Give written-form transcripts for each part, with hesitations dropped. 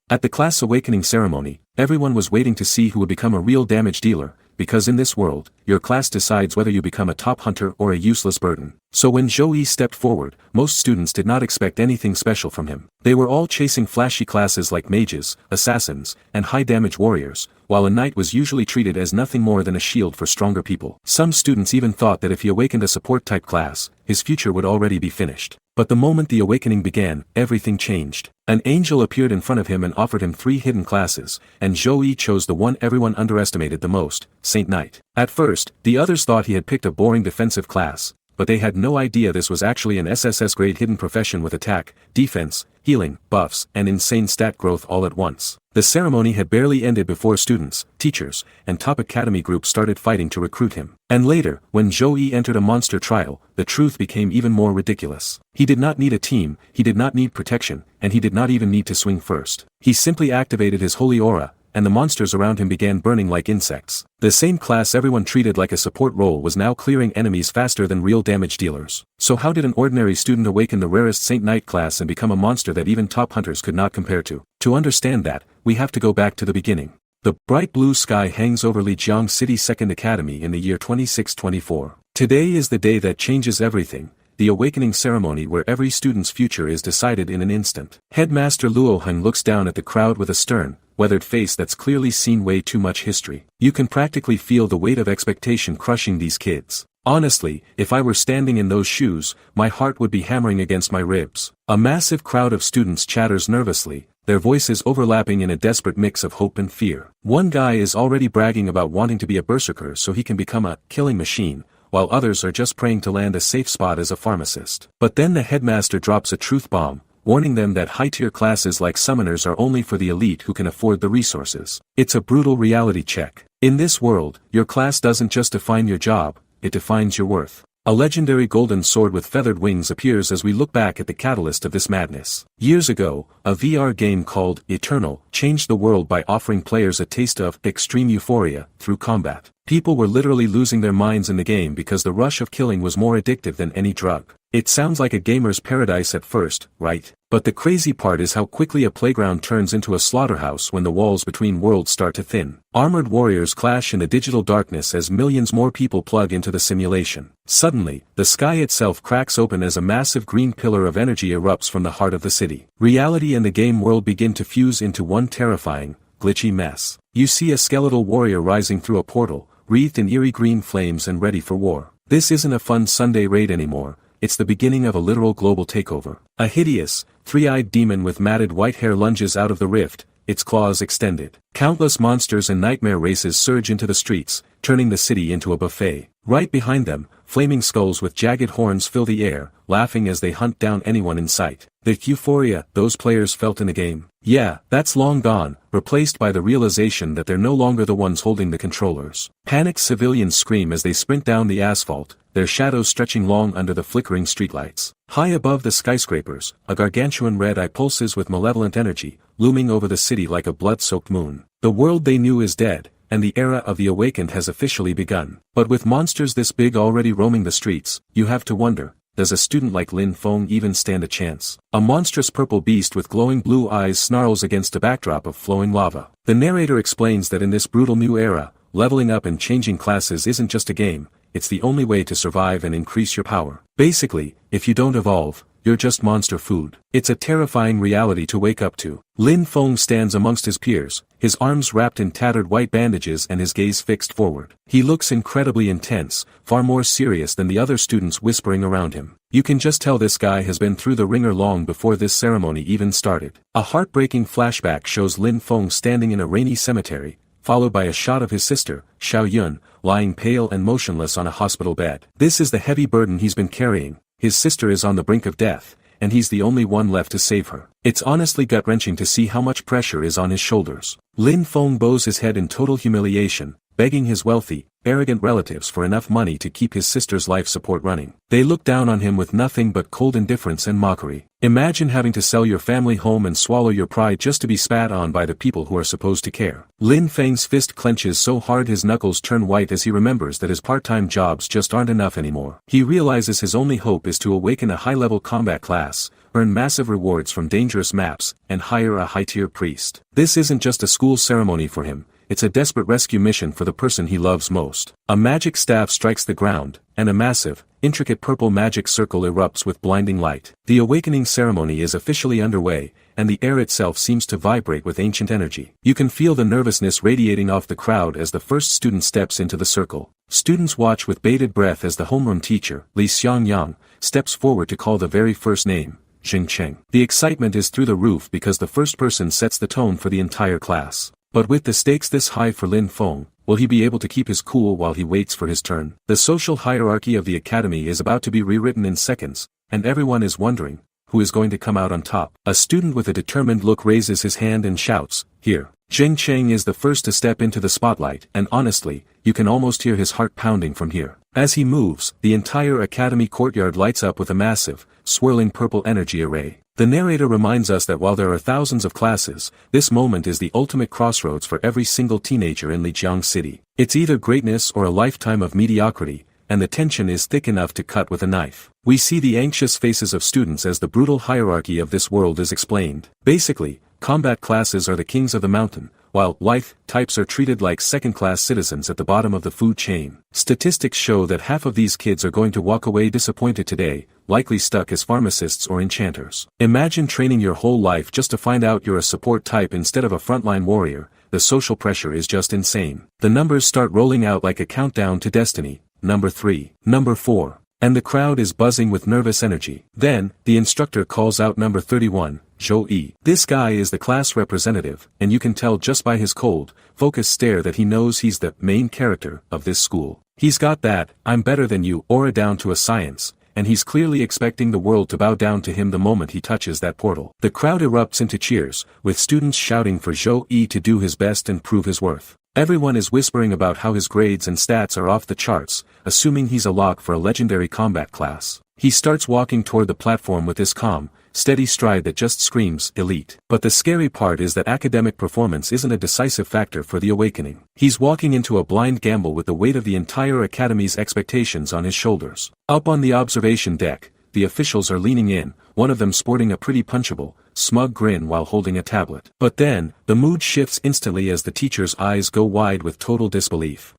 At the class awakening ceremony, everyone was waiting to see who would become a real damage dealer, because in this world, your class decides whether you become a top hunter or a useless burden. So when Zhou stepped forward, most students did not expect anything special from him. They were all chasing flashy classes like mages, assassins, and high-damage warriors, while a knight was usually treated as nothing more than a shield for stronger people. Some students even thought that if he awakened a support-type class, his future would already be finished. But the moment the awakening began, everything changed. An angel appeared in front of him and offered him 3 hidden classes, and Zhou chose the one everyone underestimated the most, Saint Knight. At first, the others thought he had picked a boring defensive class, but they had no idea this was actually an SSS grade hidden profession with attack, defense, healing, buffs, and insane stat growth all at once. The ceremony had barely ended before students, teachers, and top academy groups started fighting to recruit him. And later, when Zhou entered a monster trial, the truth became even more ridiculous. He did not need a team, he did not need protection, and he did not even need to swing first. He simply activated his holy aura, and the monsters around him began burning like insects. The same class everyone treated like a support role was now clearing enemies faster than real damage dealers. So how did an ordinary student awaken the rarest Saint Knight class and become a monster that even top hunters could not compare to? To understand that, we have to go back to the beginning. The bright blue sky hangs over Lijiang City Second Academy in the year 2624. Today is the day that changes everything, the awakening ceremony where every student's future is decided in an instant. Headmaster Luo Heng looks down at the crowd with a stern, weathered face that's clearly seen way too much history. You can practically feel the weight of expectation crushing these kids. Honestly, if I were standing in those shoes, my heart would be hammering against my ribs. A massive crowd of students chatters nervously, their voices overlapping in a desperate mix of hope and fear. One guy is already bragging about wanting to be a berserker so he can become a killing machine, while others are just praying to land a safe spot as a pharmacist. But then the headmaster drops a truth bomb, warning them that high-tier classes like summoners are only for the elite who can afford the resources. It's a brutal reality check. In this world, your class doesn't just define your job, it defines your worth. A legendary golden sword with feathered wings appears as we look back at the catalyst of this madness. Years ago, a VR game called Eternal changed the world by offering players a taste of extreme euphoria through combat. People were literally losing their minds in the game because the rush of killing was more addictive than any drug. It sounds like a gamer's paradise at first, right? But the crazy part is how quickly a playground turns into a slaughterhouse when the walls between worlds start to thin. Armored warriors clash in the digital darkness as millions more people plug into the simulation. Suddenly, the sky itself cracks open as a massive green pillar of energy erupts from the heart of the city. Reality and the game world begin to fuse into one terrifying, glitchy mess. You see a skeletal warrior rising through a portal, wreathed in eerie green flames and ready for war. This isn't a fun Sunday raid anymore. It's the beginning of a literal global takeover. A hideous, three-eyed demon with matted white hair lunges out of the rift, its claws extended. Countless monsters and nightmare races surge into the streets, turning the city into a buffet. Right behind them, flaming skulls with jagged horns fill the air, laughing as they hunt down anyone in sight. The euphoria those players felt in the game, yeah, that's long gone, replaced by the realization that they're no longer the ones holding the controllers. Panicked civilians scream as they sprint down the asphalt, their shadows stretching long under the flickering streetlights. High above the skyscrapers, a gargantuan red eye pulses with malevolent energy, looming over the city like a blood-soaked moon. The world they knew is dead, and the era of the awakened has officially begun. But with monsters this big already roaming the streets, you have to wonder, does a student like Lin Feng even stand a chance? A monstrous purple beast with glowing blue eyes snarls against a backdrop of flowing lava. The narrator explains that in this brutal new era, leveling up and changing classes isn't just a game, it's the only way to survive and increase your power. Basically, if you don't evolve, you're just monster food. It's a terrifying reality to wake up to. Lin Feng stands amongst his peers, his arms wrapped in tattered white bandages and his gaze fixed forward. He looks incredibly intense, far more serious than the other students whispering around him. You can just tell this guy has been through the ringer long before this ceremony even started. A heartbreaking flashback shows Lin Feng standing in a rainy cemetery, followed by a shot of his sister, Xiao Yun, lying pale and motionless on a hospital bed. This is the heavy burden he's been carrying. His sister is on the brink of death, and he's the only one left to save her. It's honestly gut-wrenching to see how much pressure is on his shoulders. Lin Feng bows his head in total humiliation, begging his wealthy, arrogant relatives for enough money to keep his sister's life support running. They look down on him with nothing but cold indifference and mockery. Imagine having to sell your family home and swallow your pride just to be spat on by the people who are supposed to care. Lin Feng's fist clenches so hard his knuckles turn white as he remembers that his part-time jobs just aren't enough anymore. He realizes his only hope is to awaken a high-level combat class, earn massive rewards from dangerous maps, and hire a high-tier priest. This isn't just a school ceremony for him, it's a desperate rescue mission for the person he loves most. A magic staff strikes the ground, and a massive, intricate purple magic circle erupts with blinding light. The awakening ceremony is officially underway, and the air itself seems to vibrate with ancient energy. You can feel the nervousness radiating off the crowd as the first student steps into the circle. Students watch with bated breath as the homeroom teacher, Li Xiangyang, steps forward to call the very first name, Jing Cheng. The excitement is through the roof because the first person sets the tone for the entire class. But with the stakes this high for Lin Feng, will he be able to keep his cool while he waits for his turn? The social hierarchy of the academy is about to be rewritten in seconds, and everyone is wondering, who is going to come out on top? A student with a determined look raises his hand and shouts, "Here." Jing Cheng is the first to step into the spotlight, and honestly, you can almost hear his heart pounding from here. As he moves, the entire academy courtyard lights up with a massive, swirling purple energy array. The narrator reminds us that while there are thousands of classes, this moment is the ultimate crossroads for every single teenager in Lijiang City. It's either greatness or a lifetime of mediocrity, and the tension is thick enough to cut with a knife. We see the anxious faces of students as the brutal hierarchy of this world is explained. Basically, combat classes are the kings of the mountain, while life types are treated like second-class citizens at the bottom of the food chain. Statistics show that half of these kids are going to walk away disappointed today, likely stuck as pharmacists or enchanters. Imagine training your whole life just to find out you're a support type instead of a frontline warrior. The social pressure is just insane. The numbers start rolling out like a countdown to destiny. Number 3, number 4. And the crowd is buzzing with nervous energy. Then, the instructor calls out number 31, Zhou Yi. This guy is the class representative, and you can tell just by his cold, focused stare that he knows he's the main character of this school. He's got that, "I'm better than you" aura down to a science, and he's clearly expecting the world to bow down to him the moment he touches that portal. The crowd erupts into cheers, with students shouting for Zhou Yi to do his best and prove his worth. Everyone is whispering about how his grades and stats are off the charts, assuming he's a lock for a legendary combat class. He starts walking toward the platform with this calm, steady stride that just screams elite. But the scary part is that academic performance isn't a decisive factor for the awakening. He's walking into a blind gamble with the weight of the entire academy's expectations on his shoulders. Up on the observation deck, the officials are leaning in, one of them sporting a pretty punchable, smug grin while holding a tablet. But then, the mood shifts instantly as the teacher's eyes go wide with total disbelief.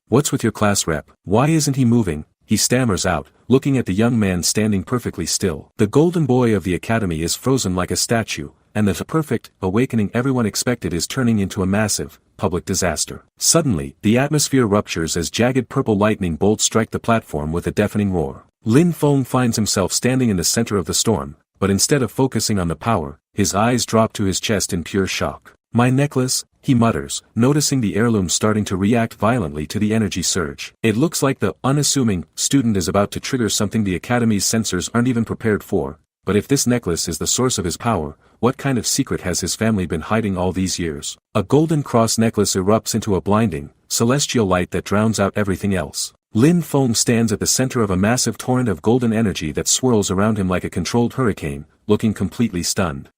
What's with your class rep? Why isn't he moving?" he stammers out, looking at the young man standing perfectly still. The golden boy of the academy is frozen like a statue, and the perfect awakening everyone expected is turning into a massive, public disaster. Suddenly, the atmosphere ruptures as jagged purple lightning bolts strike the platform with a deafening roar. Lin Feng finds himself standing in the center of the storm, but instead of focusing on the power, his eyes drop to his chest in pure shock. "My necklace," he mutters, noticing the heirloom starting to react violently to the energy surge. It looks like the unassuming student is about to trigger something the academy's sensors aren't even prepared for. But if this necklace is the source of his power, what kind of secret has his family been hiding all these years? A golden cross necklace erupts into a blinding, celestial light that drowns out everything else. Lin Feng stands at the center of a massive torrent of golden energy that swirls around him like a controlled hurricane, looking completely stunned.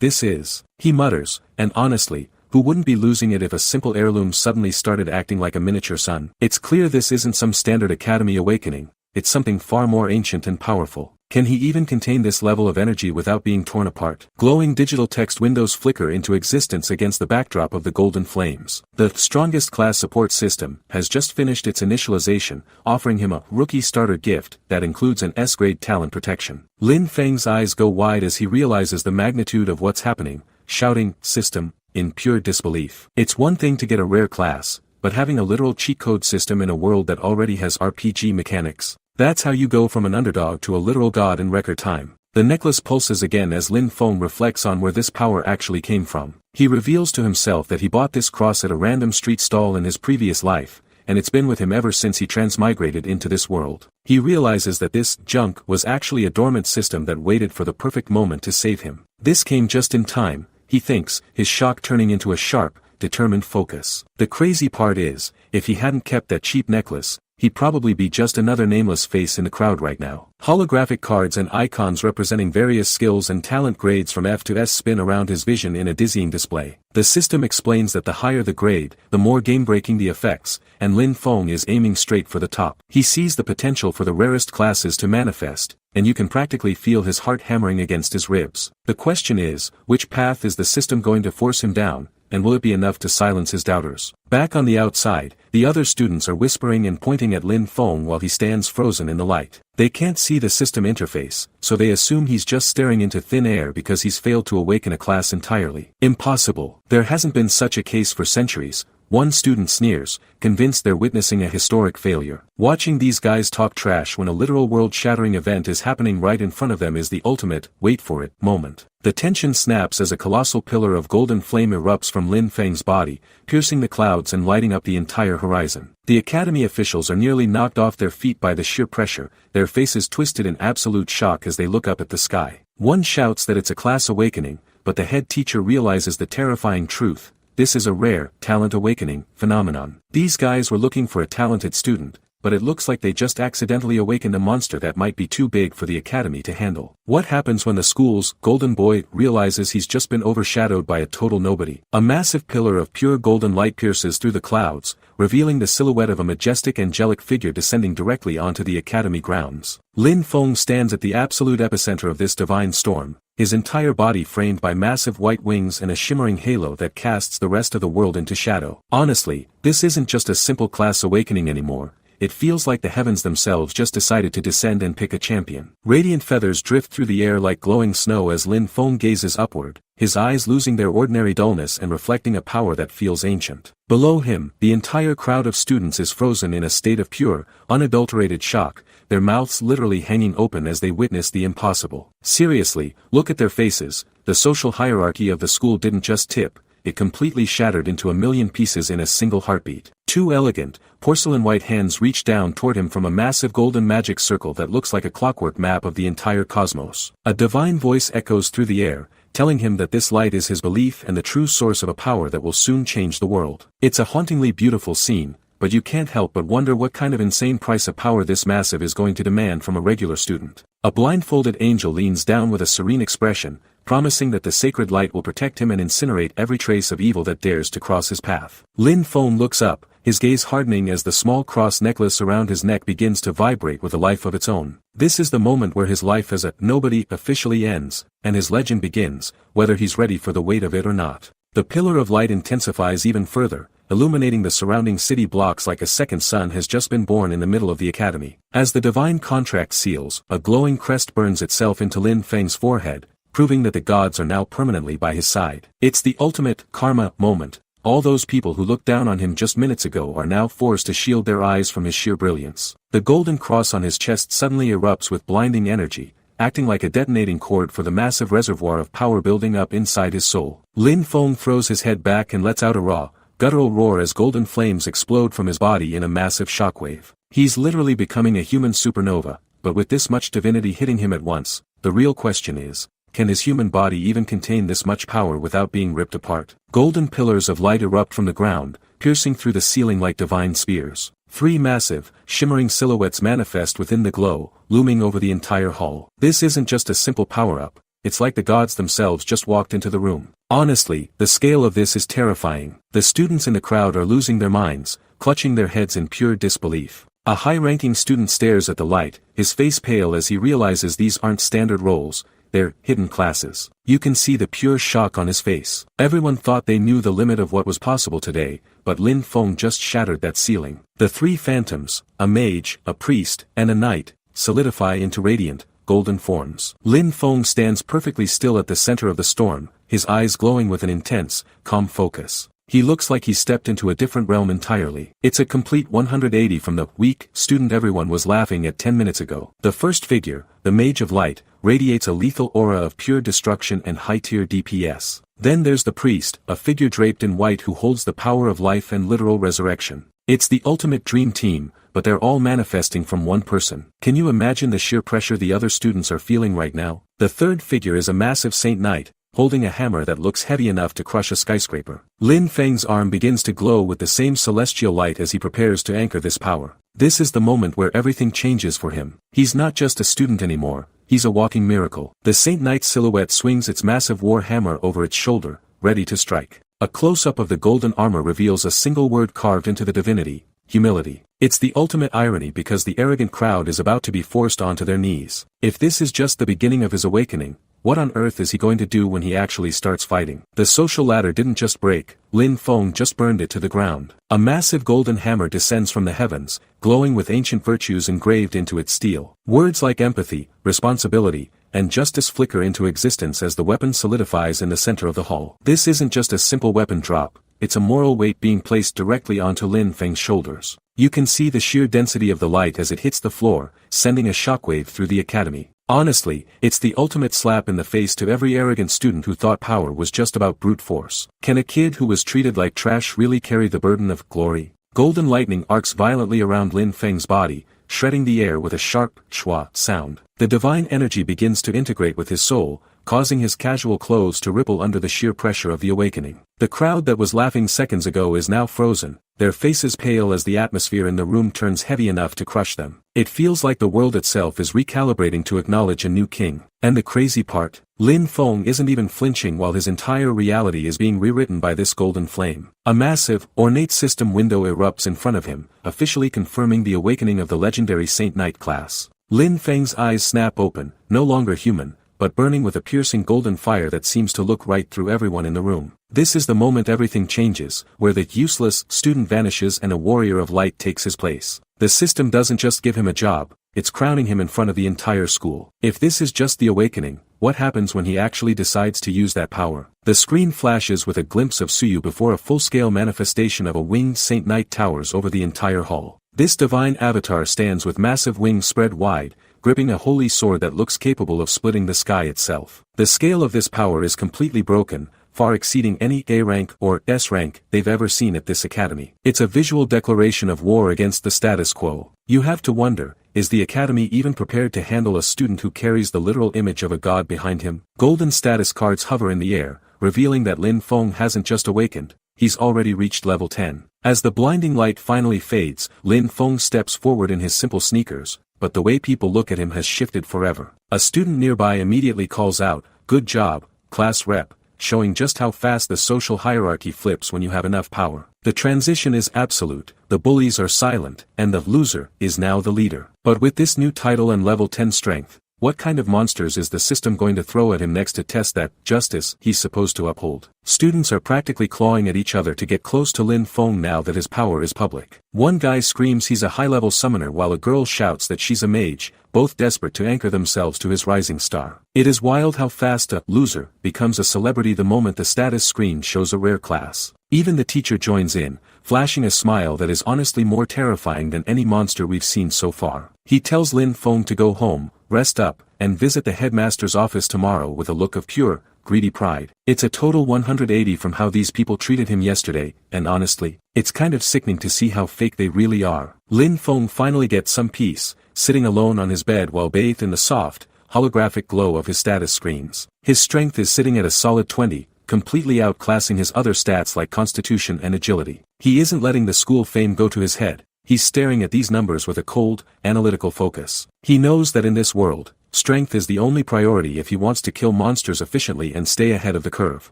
This is," he mutters, and honestly, who wouldn't be losing it if a simple heirloom suddenly started acting like a miniature sun? It's clear this isn't some standard academy awakening, it's something far more ancient and powerful. Can he even contain this level of energy without being torn apart? Glowing digital text windows flicker into existence against the backdrop of the golden flames. The strongest class support system has just finished its initialization, offering him a rookie starter gift that includes an S-grade talent protection. Lin Feng's eyes go wide as he realizes the magnitude of what's happening, shouting, "System," in pure disbelief. It's one thing to get a rare class, but having a literal cheat code system in a world that already has RPG mechanics, that's how you go from an underdog to a literal god in record time. The necklace pulses again as Lin Feng reflects on where this power actually came from. He reveals to himself that he bought this cross at a random street stall in his previous life, and it's been with him ever since he transmigrated into this world. He realizes that this junk was actually a dormant system that waited for the perfect moment to save him. This came just in time, he thinks, his shock turning into a sharp, determined focus. The crazy part is, if he hadn't kept that cheap necklace, he'd probably be just another nameless face in the crowd right now. Holographic cards and icons representing various skills and talent grades from F to S spin around his vision in a dizzying display. The system explains that the higher the grade, the more game-breaking the effects, and Lin Feng is aiming straight for the top. He sees the potential for the rarest classes to manifest, and you can practically feel his heart hammering against his ribs. The question is, which path is the system going to force him down, and will it be enough to silence his doubters? Back on the outside, the other students are whispering and pointing at Lin Feng while he stands frozen in the light. They can't see the system interface, so they assume he's just staring into thin air because he's failed to awaken a class entirely. Impossible. There hasn't been such a case for centuries. One student sneers, convinced they're witnessing a historic failure. Watching these guys talk trash when a literal world-shattering event is happening right in front of them is the ultimate, wait for it, moment. The tension snaps as a colossal pillar of golden flame erupts from Lin Feng's body, piercing the clouds and lighting up the entire horizon. The academy officials are nearly knocked off their feet by the sheer pressure, their faces twisted in absolute shock as they look up at the sky. One shouts that it's a class awakening, but the head teacher realizes the terrifying truth. This is a rare, talent awakening, phenomenon. These guys were looking for a talented student, but it looks like they just accidentally awakened a monster that might be too big for the academy to handle. What happens when the school's golden boy realizes he's just been overshadowed by a total nobody? A massive pillar of pure golden light pierces through the clouds, revealing the silhouette of a majestic angelic figure descending directly onto the academy grounds. Lin Feng stands at the absolute epicenter of this divine storm, his entire body framed by massive white wings and a shimmering halo that casts the rest of the world into shadow. Honestly, this isn't just a simple class awakening anymore. It feels like the heavens themselves just decided to descend and pick a champion. Radiant feathers drift through the air like glowing snow as Lin Feng gazes upward, his eyes losing their ordinary dullness and reflecting a power that feels ancient. Below him, the entire crowd of students is frozen in a state of pure, unadulterated shock, their mouths literally hanging open as they witness the impossible. Seriously, look at their faces. The social hierarchy of the school didn't just tip, it completely shattered into a million pieces in a single heartbeat. Two elegant, porcelain-white hands reach down toward him from a massive golden magic circle that looks like a clockwork map of the entire cosmos. A divine voice echoes through the air, telling him that this light is his belief and the true source of a power that will soon change the world. It's a hauntingly beautiful scene, but you can't help but wonder what kind of insane price of power this massive is going to demand from a regular student. A blindfolded angel leans down with a serene expression, promising that the sacred light will protect him and incinerate every trace of evil that dares to cross his path. Lin Feng looks up, his gaze hardening as the small cross necklace around his neck begins to vibrate with a life of its own. This is the moment where his life as a nobody officially ends, and his legend begins, whether he's ready for the weight of it or not. The pillar of light intensifies even further, illuminating the surrounding city blocks like a second sun has just been born in the middle of the academy. As the divine contract seals, a glowing crest burns itself into Lin Feng's forehead, proving that the gods are now permanently by his side. It's the ultimate karma moment. All those people who looked down on him just minutes ago are now forced to shield their eyes from his sheer brilliance. The golden cross on his chest suddenly erupts with blinding energy, acting like a detonating cord for the massive reservoir of power building up inside his soul. Lin Feng throws his head back and lets out a raw, guttural roar as golden flames explode from his body in a massive shockwave. He's literally becoming a human supernova, but with this much divinity hitting him at once, the real question is, can his human body even contain this much power without being ripped apart? Golden pillars of light erupt from the ground, piercing through the ceiling like divine spears. Three massive, shimmering silhouettes manifest within the glow, looming over the entire hall. This isn't just a simple power-up, it's like the gods themselves just walked into the room. Honestly, the scale of this is terrifying. The students in the crowd are losing their minds, clutching their heads in pure disbelief. A high-ranking student stares at the light, his face pale as he realizes these aren't standard roles, they're hidden classes. You can see the pure shock on his face. Everyone thought they knew the limit of what was possible today, but Lin Feng just shattered that ceiling. The three phantoms, a mage, a priest, and a knight, solidify into radiant, golden forms. Lin Feng stands perfectly still at the center of the storm, his eyes glowing with an intense, calm focus. He looks like he stepped into a different realm entirely. It's a complete 180 from the weak student everyone was laughing at 10 minutes ago. The first figure, the Mage of Light, radiates a lethal aura of pure destruction and high-tier DPS. Then there's the priest, a figure draped in white who holds the power of life and literal resurrection. It's the ultimate dream team, but they're all manifesting from one person. Can you imagine the sheer pressure the other students are feeling right now? The third figure is a massive Saint Knight, holding a hammer that looks heavy enough to crush a skyscraper. Lin Feng's arm begins to glow with the same celestial light as he prepares to anchor this power. This is the moment where everything changes for him. He's not just a student anymore, he's a walking miracle. The Saint Knight's silhouette swings its massive war hammer over its shoulder, ready to strike. A close-up of the golden armor reveals a single word carved into the divinity, humility. It's the ultimate irony because the arrogant crowd is about to be forced onto their knees. If this is just the beginning of his awakening, what on earth is he going to do when he actually starts fighting? The social ladder didn't just break, Lin Feng just burned it to the ground. A massive golden hammer descends from the heavens, glowing with ancient virtues engraved into its steel. Words like empathy, responsibility, and justice flicker into existence as the weapon solidifies in the center of the hall. This isn't just a simple weapon drop, it's a moral weight being placed directly onto Lin Feng's shoulders. You can see the sheer density of the light as it hits the floor, sending a shockwave through the academy. Honestly, it's the ultimate slap in the face to every arrogant student who thought power was just about brute force. Can a kid who was treated like trash really carry the burden of glory? Golden lightning arcs violently around Lin Feng's body, shredding the air with a sharp, schwa sound. The divine energy begins to integrate with his soul, causing his casual clothes to ripple under the sheer pressure of the awakening. The crowd that was laughing seconds ago is now frozen, their faces pale as the atmosphere in the room turns heavy enough to crush them. It feels like the world itself is recalibrating to acknowledge a new king. And the crazy part, Lin Feng isn't even flinching while his entire reality is being rewritten by this golden flame. A massive, ornate system window erupts in front of him, officially confirming the awakening of the legendary Saint Knight class. Lin Feng's eyes snap open, no longer human, but burning with a piercing golden fire that seems to look right through everyone in the room. This is the moment everything changes, where the useless student vanishes and a warrior of light takes his place. The system doesn't just give him a job, it's crowning him in front of the entire school. If this is just the awakening, what happens when he actually decides to use that power? The screen flashes with a glimpse of Suyu before a full-scale manifestation of a winged Saint Knight towers over the entire hall. This divine avatar stands with massive wings spread wide, gripping a holy sword that looks capable of splitting the sky itself. The scale of this power is completely broken, far exceeding any A rank or S rank they've ever seen at this academy. It's a visual declaration of war against the status quo. You have to wonder, is the academy even prepared to handle a student who carries the literal image of a god behind him? Golden status cards hover in the air, revealing that Lin Feng hasn't just awakened, he's already reached level 10. As the blinding light finally fades, Lin Feng steps forward in his simple sneakers, but the way people look at him has shifted forever. A student nearby immediately calls out, "Good job, class rep," showing just how fast the social hierarchy flips when you have enough power. The transition is absolute, the bullies are silent, and the loser is now the leader. But with this new title and level 10 strength, what kind of monsters is the system going to throw at him next to test that justice he's supposed to uphold? Students are practically clawing at each other to get close to Lin Feng now that his power is public. One guy screams he's a high-level summoner while a girl shouts that she's a mage, both desperate to anchor themselves to his rising star. It is wild how fast a loser becomes a celebrity the moment the status screen shows a rare class. Even the teacher joins in, flashing a smile that is honestly more terrifying than any monster we've seen so far. He tells Lin Feng to go home, rest up, and visit the headmaster's office tomorrow with a look of pure, greedy pride. It's a total 180 from how these people treated him yesterday, and honestly, it's kind of sickening to see how fake they really are. Lin Feng finally gets some peace, sitting alone on his bed while bathed in the soft, holographic glow of his status screens. His strength is sitting at a solid 20, completely outclassing his other stats like constitution and agility. He isn't letting the school fame go to his head. He's staring at these numbers with a cold, analytical focus. He knows that in this world, strength is the only priority if he wants to kill monsters efficiently and stay ahead of the curve.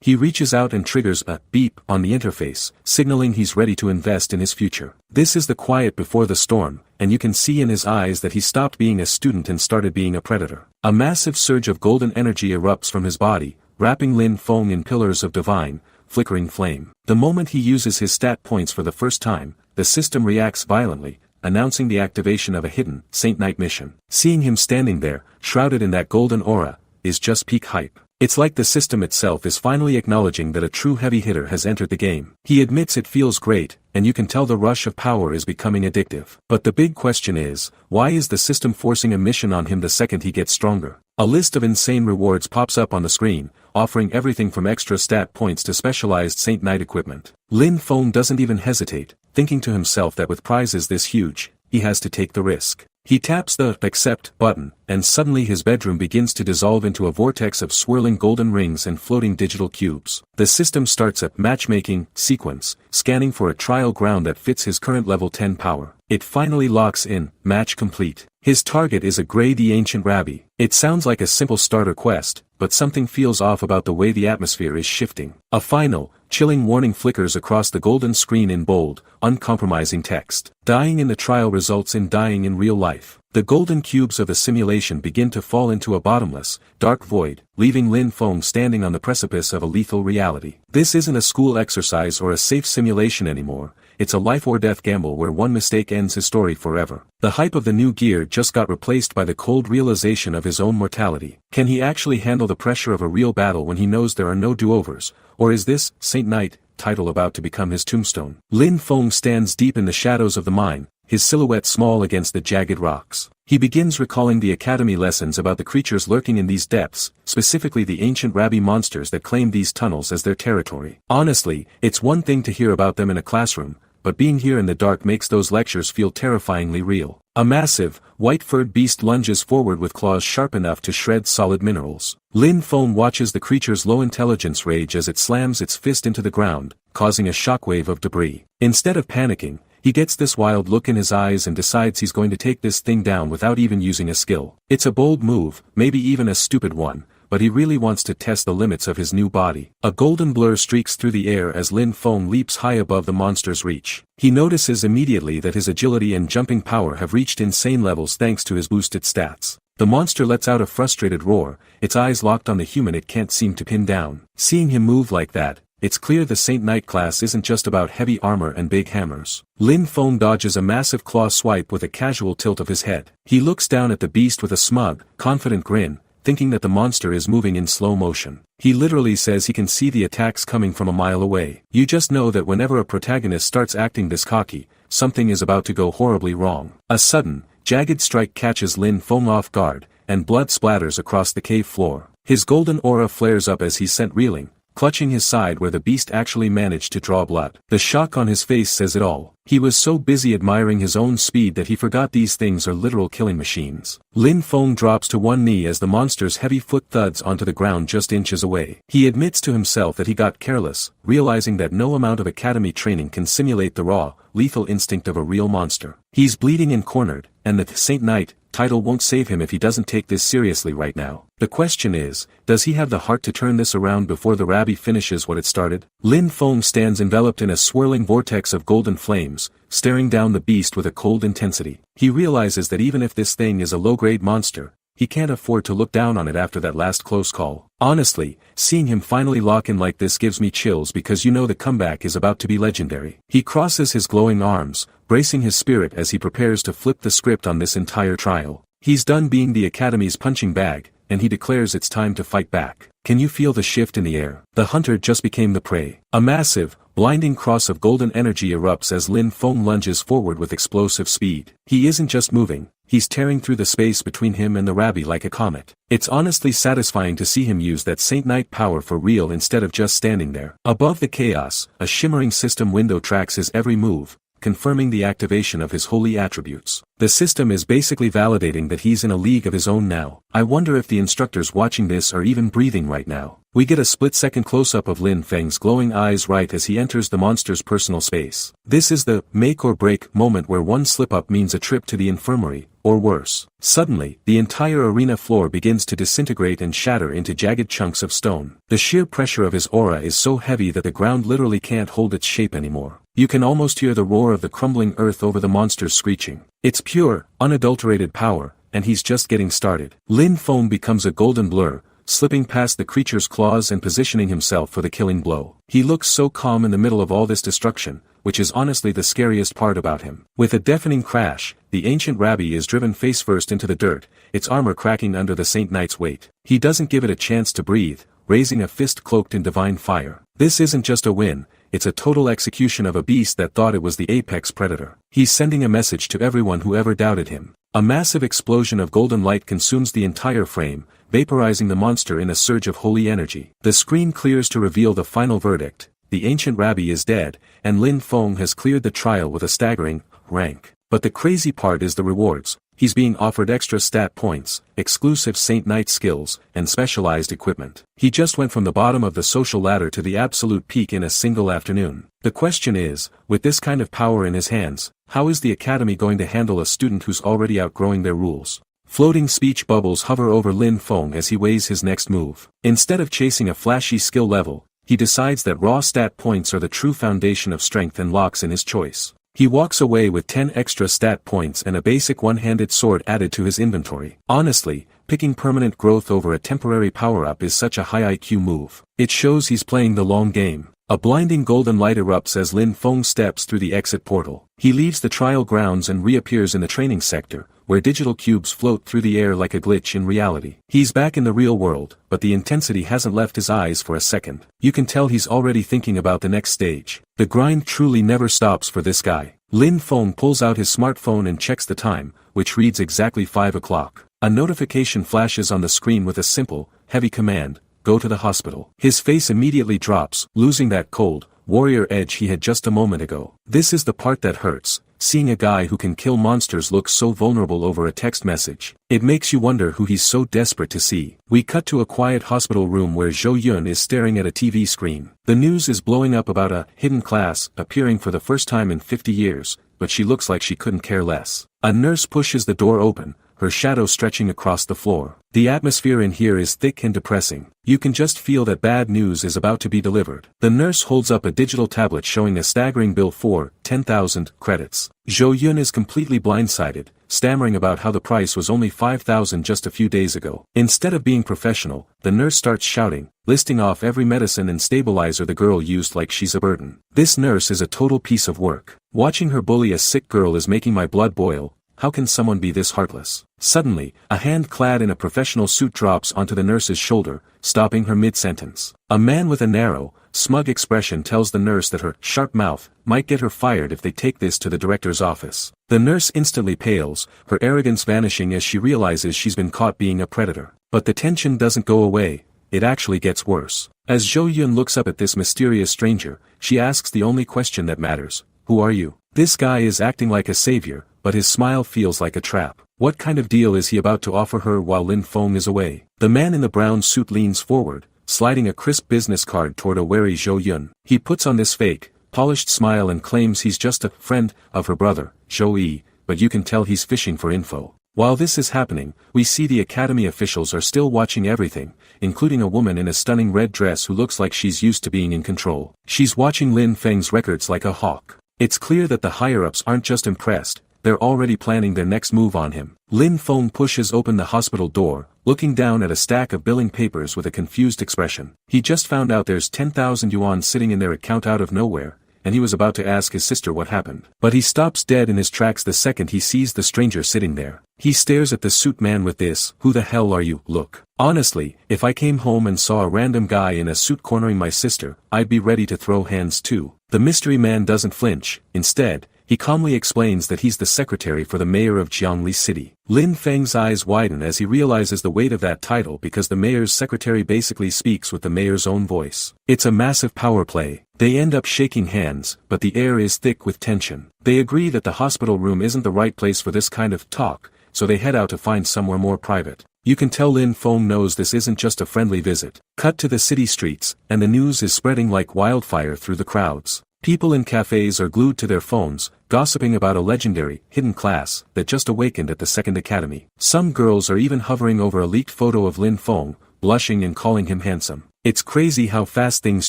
He reaches out and triggers a beep on the interface, signaling he's ready to invest in his future. This is the quiet before the storm, and you can see in his eyes that he stopped being a student and started being a predator. A massive surge of golden energy erupts from his body, wrapping Lin Feng in pillars of divine, flickering flame. The moment he uses his stat points for the first time, the system reacts violently, announcing the activation of a hidden Saint Knight mission. Seeing him standing there, shrouded in that golden aura, is just peak hype. It's like the system itself is finally acknowledging that a true heavy hitter has entered the game. He admits it feels great, and you can tell the rush of power is becoming addictive. But the big question is, why is the system forcing a mission on him the second he gets stronger? A list of insane rewards pops up on the screen, offering everything from extra stat points to specialized Saint Knight equipment. Lin Feng doesn't even hesitate, thinking to himself that with prizes this huge, he has to take the risk. He taps the accept button, and suddenly his bedroom begins to dissolve into a vortex of swirling golden rings and floating digital cubes. The system starts a matchmaking sequence, scanning for a trial ground that fits his current level 10 power. It finally locks in, match complete. His target is a Gray the Ancient Rabbi. It sounds like a simple starter quest, but something feels off about the way the atmosphere is shifting. A final, chilling warning flickers across the golden screen in bold, uncompromising text. Dying in the trial results in dying in real life. The golden cubes of the simulation begin to fall into a bottomless, dark void, leaving Lin Feng standing on the precipice of a lethal reality. This isn't a school exercise or a safe simulation anymore. It's a life-or-death gamble where one mistake ends his story forever. The hype of the new gear just got replaced by the cold realization of his own mortality. Can he actually handle the pressure of a real battle when he knows there are no do-overs, or is this Saint Knight title about to become his tombstone? Lin Feng stands deep in the shadows of the mine, his silhouette small against the jagged rocks. He begins recalling the academy lessons about the creatures lurking in these depths, specifically the ancient rabbi monsters that claim these tunnels as their territory. Honestly, it's one thing to hear about them in a classroom, but being here in the dark makes those lectures feel terrifyingly real. A massive, white-furred beast lunges forward with claws sharp enough to shred solid minerals. Lin Feng watches the creature's low intelligence rage as it slams its fist into the ground, causing a shockwave of debris. Instead of panicking, he gets this wild look in his eyes and decides he's going to take this thing down without even using a skill. It's a bold move, maybe even a stupid one, but he really wants to test the limits of his new body. A golden blur streaks through the air as Lin Feng leaps high above the monster's reach. He notices immediately that his agility and jumping power have reached insane levels thanks to his boosted stats. The monster lets out a frustrated roar, its eyes locked on the human it can't seem to pin down. Seeing him move like that, it's clear the Saint Knight class isn't just about heavy armor and big hammers. Lin Feng dodges a massive claw swipe with a casual tilt of his head. He looks down at the beast with a smug, confident grin, thinking that the monster is moving in slow motion. He literally says he can see the attacks coming from a mile away. You just know that whenever a protagonist starts acting this cocky, something is about to go horribly wrong. A sudden, jagged strike catches Lin Feng off guard, and blood splatters across the cave floor. His golden aura flares up as he's sent reeling, clutching his side where the beast actually managed to draw blood. The shock on his face says it all. He was so busy admiring his own speed that he forgot these things are literal killing machines. Lin Feng drops to one knee as the monster's heavy foot thuds onto the ground just inches away. He admits to himself that he got careless, realizing that no amount of academy training can simulate the raw, lethal instinct of a real monster. He's bleeding and cornered, and the Saint Knight title won't save him if he doesn't take this seriously right now. The question is, does he have the heart to turn this around before the rabbi finishes what it started? Lin Feng stands enveloped in a swirling vortex of golden flames, staring down the beast with a cold intensity. He realizes that even if this thing is a low-grade monster, he can't afford to look down on it after that last close call. Honestly, seeing him finally lock in like this gives me chills because you know the comeback is about to be legendary. He crosses his glowing arms, bracing his spirit as he prepares to flip the script on this entire trial. He's done being the Academy's punching bag, and he declares it's time to fight back. Can you feel the shift in the air? The hunter just became the prey. A massive, blinding cross of golden energy erupts as Lin Feng lunges forward with explosive speed. He isn't just moving, he's tearing through the space between him and the rabbi like a comet. It's honestly satisfying to see him use that Saint Knight power for real instead of just standing there. Above the chaos, a shimmering system window tracks his every move, confirming the activation of his holy attributes. The system is basically validating that he's in a league of his own now. I wonder if the instructors watching this are even breathing right now. We get a split-second close-up of Lin Feng's glowing eyes right as he enters the monster's personal space. This is the make-or-break moment where one slip-up means a trip to the infirmary, or worse. Suddenly, the entire arena floor begins to disintegrate and shatter into jagged chunks of stone. The sheer pressure of his aura is so heavy that the ground literally can't hold its shape anymore. You can almost hear the roar of the crumbling earth over the monster's screeching. It's pure, unadulterated power, and he's just getting started. Lin Feng becomes a golden blur, slipping past the creature's claws and positioning himself for the killing blow. He looks so calm in the middle of all this destruction, which is honestly the scariest part about him. With a deafening crash, the ancient rabbi is driven face-first into the dirt, its armor cracking under the Saint Knight's weight. He doesn't give it a chance to breathe, raising a fist cloaked in divine fire. This isn't just a win, it's a total execution of a beast that thought it was the apex predator. He's sending a message to everyone who ever doubted him. A massive explosion of golden light consumes the entire frame, vaporizing the monster in a surge of holy energy. The screen clears to reveal the final verdict. The ancient rabbi is dead, and Lin Feng has cleared the trial with a staggering rank. But the crazy part is the rewards. He's being offered extra stat points, exclusive Saint Knight skills, and specialized equipment. He just went from the bottom of the social ladder to the absolute peak in a single afternoon. The question is, with this kind of power in his hands, how is the academy going to handle a student who's already outgrowing their rules? Floating speech bubbles hover over Lin Feng as he weighs his next move. Instead of chasing a flashy skill level, he decides that raw stat points are the true foundation of strength and locks in his choice. He walks away with 10 extra stat points and a basic one-handed sword added to his inventory. Honestly, picking permanent growth over a temporary power-up is such a high IQ move. It shows he's playing the long game. A blinding golden light erupts as Lin Feng steps through the exit portal. He leaves the trial grounds and reappears in the training sector, where digital cubes float through the air like a glitch in reality. He's back in the real world, but the intensity hasn't left his eyes for a second. You can tell he's already thinking about the next stage. The grind truly never stops for this guy. Lin Feng pulls out his smartphone and checks the time, which reads exactly 5 o'clock. A notification flashes on the screen with a simple, heavy command: go to the hospital. His face immediately drops, losing that cold, warrior edge he had just a moment ago. This is the part that hurts, seeing a guy who can kill monsters look so vulnerable over a text message. It makes you wonder who he's so desperate to see. We cut to a quiet hospital room where Zhou Yun is staring at a TV screen. The news is blowing up about a hidden class appearing for the first time in 50 years, but she looks like she couldn't care less. A nurse pushes the door open, her shadow stretching across the floor. The atmosphere in here is thick and depressing. You can just feel that bad news is about to be delivered. The nurse holds up a digital tablet showing a staggering bill for 10,000 credits. Zhou Yun is completely blindsided, stammering about how the price was only 5,000 just a few days ago. Instead of being professional, the nurse starts shouting, listing off every medicine and stabilizer the girl used like she's a burden. This nurse is a total piece of work. Watching her bully a sick girl is making my blood boil. How can someone be this heartless? Suddenly, a hand clad in a professional suit drops onto the nurse's shoulder, stopping her mid-sentence. A man with a narrow, smug expression tells the nurse that her sharp mouth might get her fired if they take this to the director's office. The nurse instantly pales, her arrogance vanishing as she realizes she's been caught being a predator. But the tension doesn't go away, it actually gets worse. As Zhou Yun looks up at this mysterious stranger, she asks the only question that matters: who are you? This guy is acting like a savior, but his smile feels like a trap. What kind of deal is he about to offer her while Lin Feng is away? The man in the brown suit leans forward, sliding a crisp business card toward a wary Zhou Yun. He puts on this fake, polished smile and claims he's just a friend of her brother, Zhou Yi, but you can tell he's fishing for info. While this is happening, we see the academy officials are still watching everything, including a woman in a stunning red dress who looks like she's used to being in control. She's watching Lin Feng's records like a hawk. It's clear that the higher-ups aren't just impressed, they're already planning their next move on him. Lin Feng pushes open the hospital door, looking down at a stack of billing papers with a confused expression. He just found out there's 10,000 yuan sitting in their account out of nowhere, and he was about to ask his sister what happened. But he stops dead in his tracks the second he sees the stranger sitting there. He stares at the suit man with this "who the hell are you" look. Honestly, if I came home and saw a random guy in a suit cornering my sister, I'd be ready to throw hands too. The mystery man doesn't flinch. Instead, he calmly explains that he's the secretary for the mayor of Jiangli City. Lin Feng's eyes widen as he realizes the weight of that title because the mayor's secretary basically speaks with the mayor's own voice. It's a massive power play. They end up shaking hands, but the air is thick with tension. They agree that the hospital room isn't the right place for this kind of talk, so they head out to find somewhere more private. You can tell Lin Feng knows this isn't just a friendly visit. Cut to the city streets, and the news is spreading like wildfire through the crowds. People in cafes are glued to their phones, gossiping about a legendary, hidden class that just awakened at the Second Academy. Some girls are even hovering over a leaked photo of Lin Feng, blushing and calling him handsome. It's crazy how fast things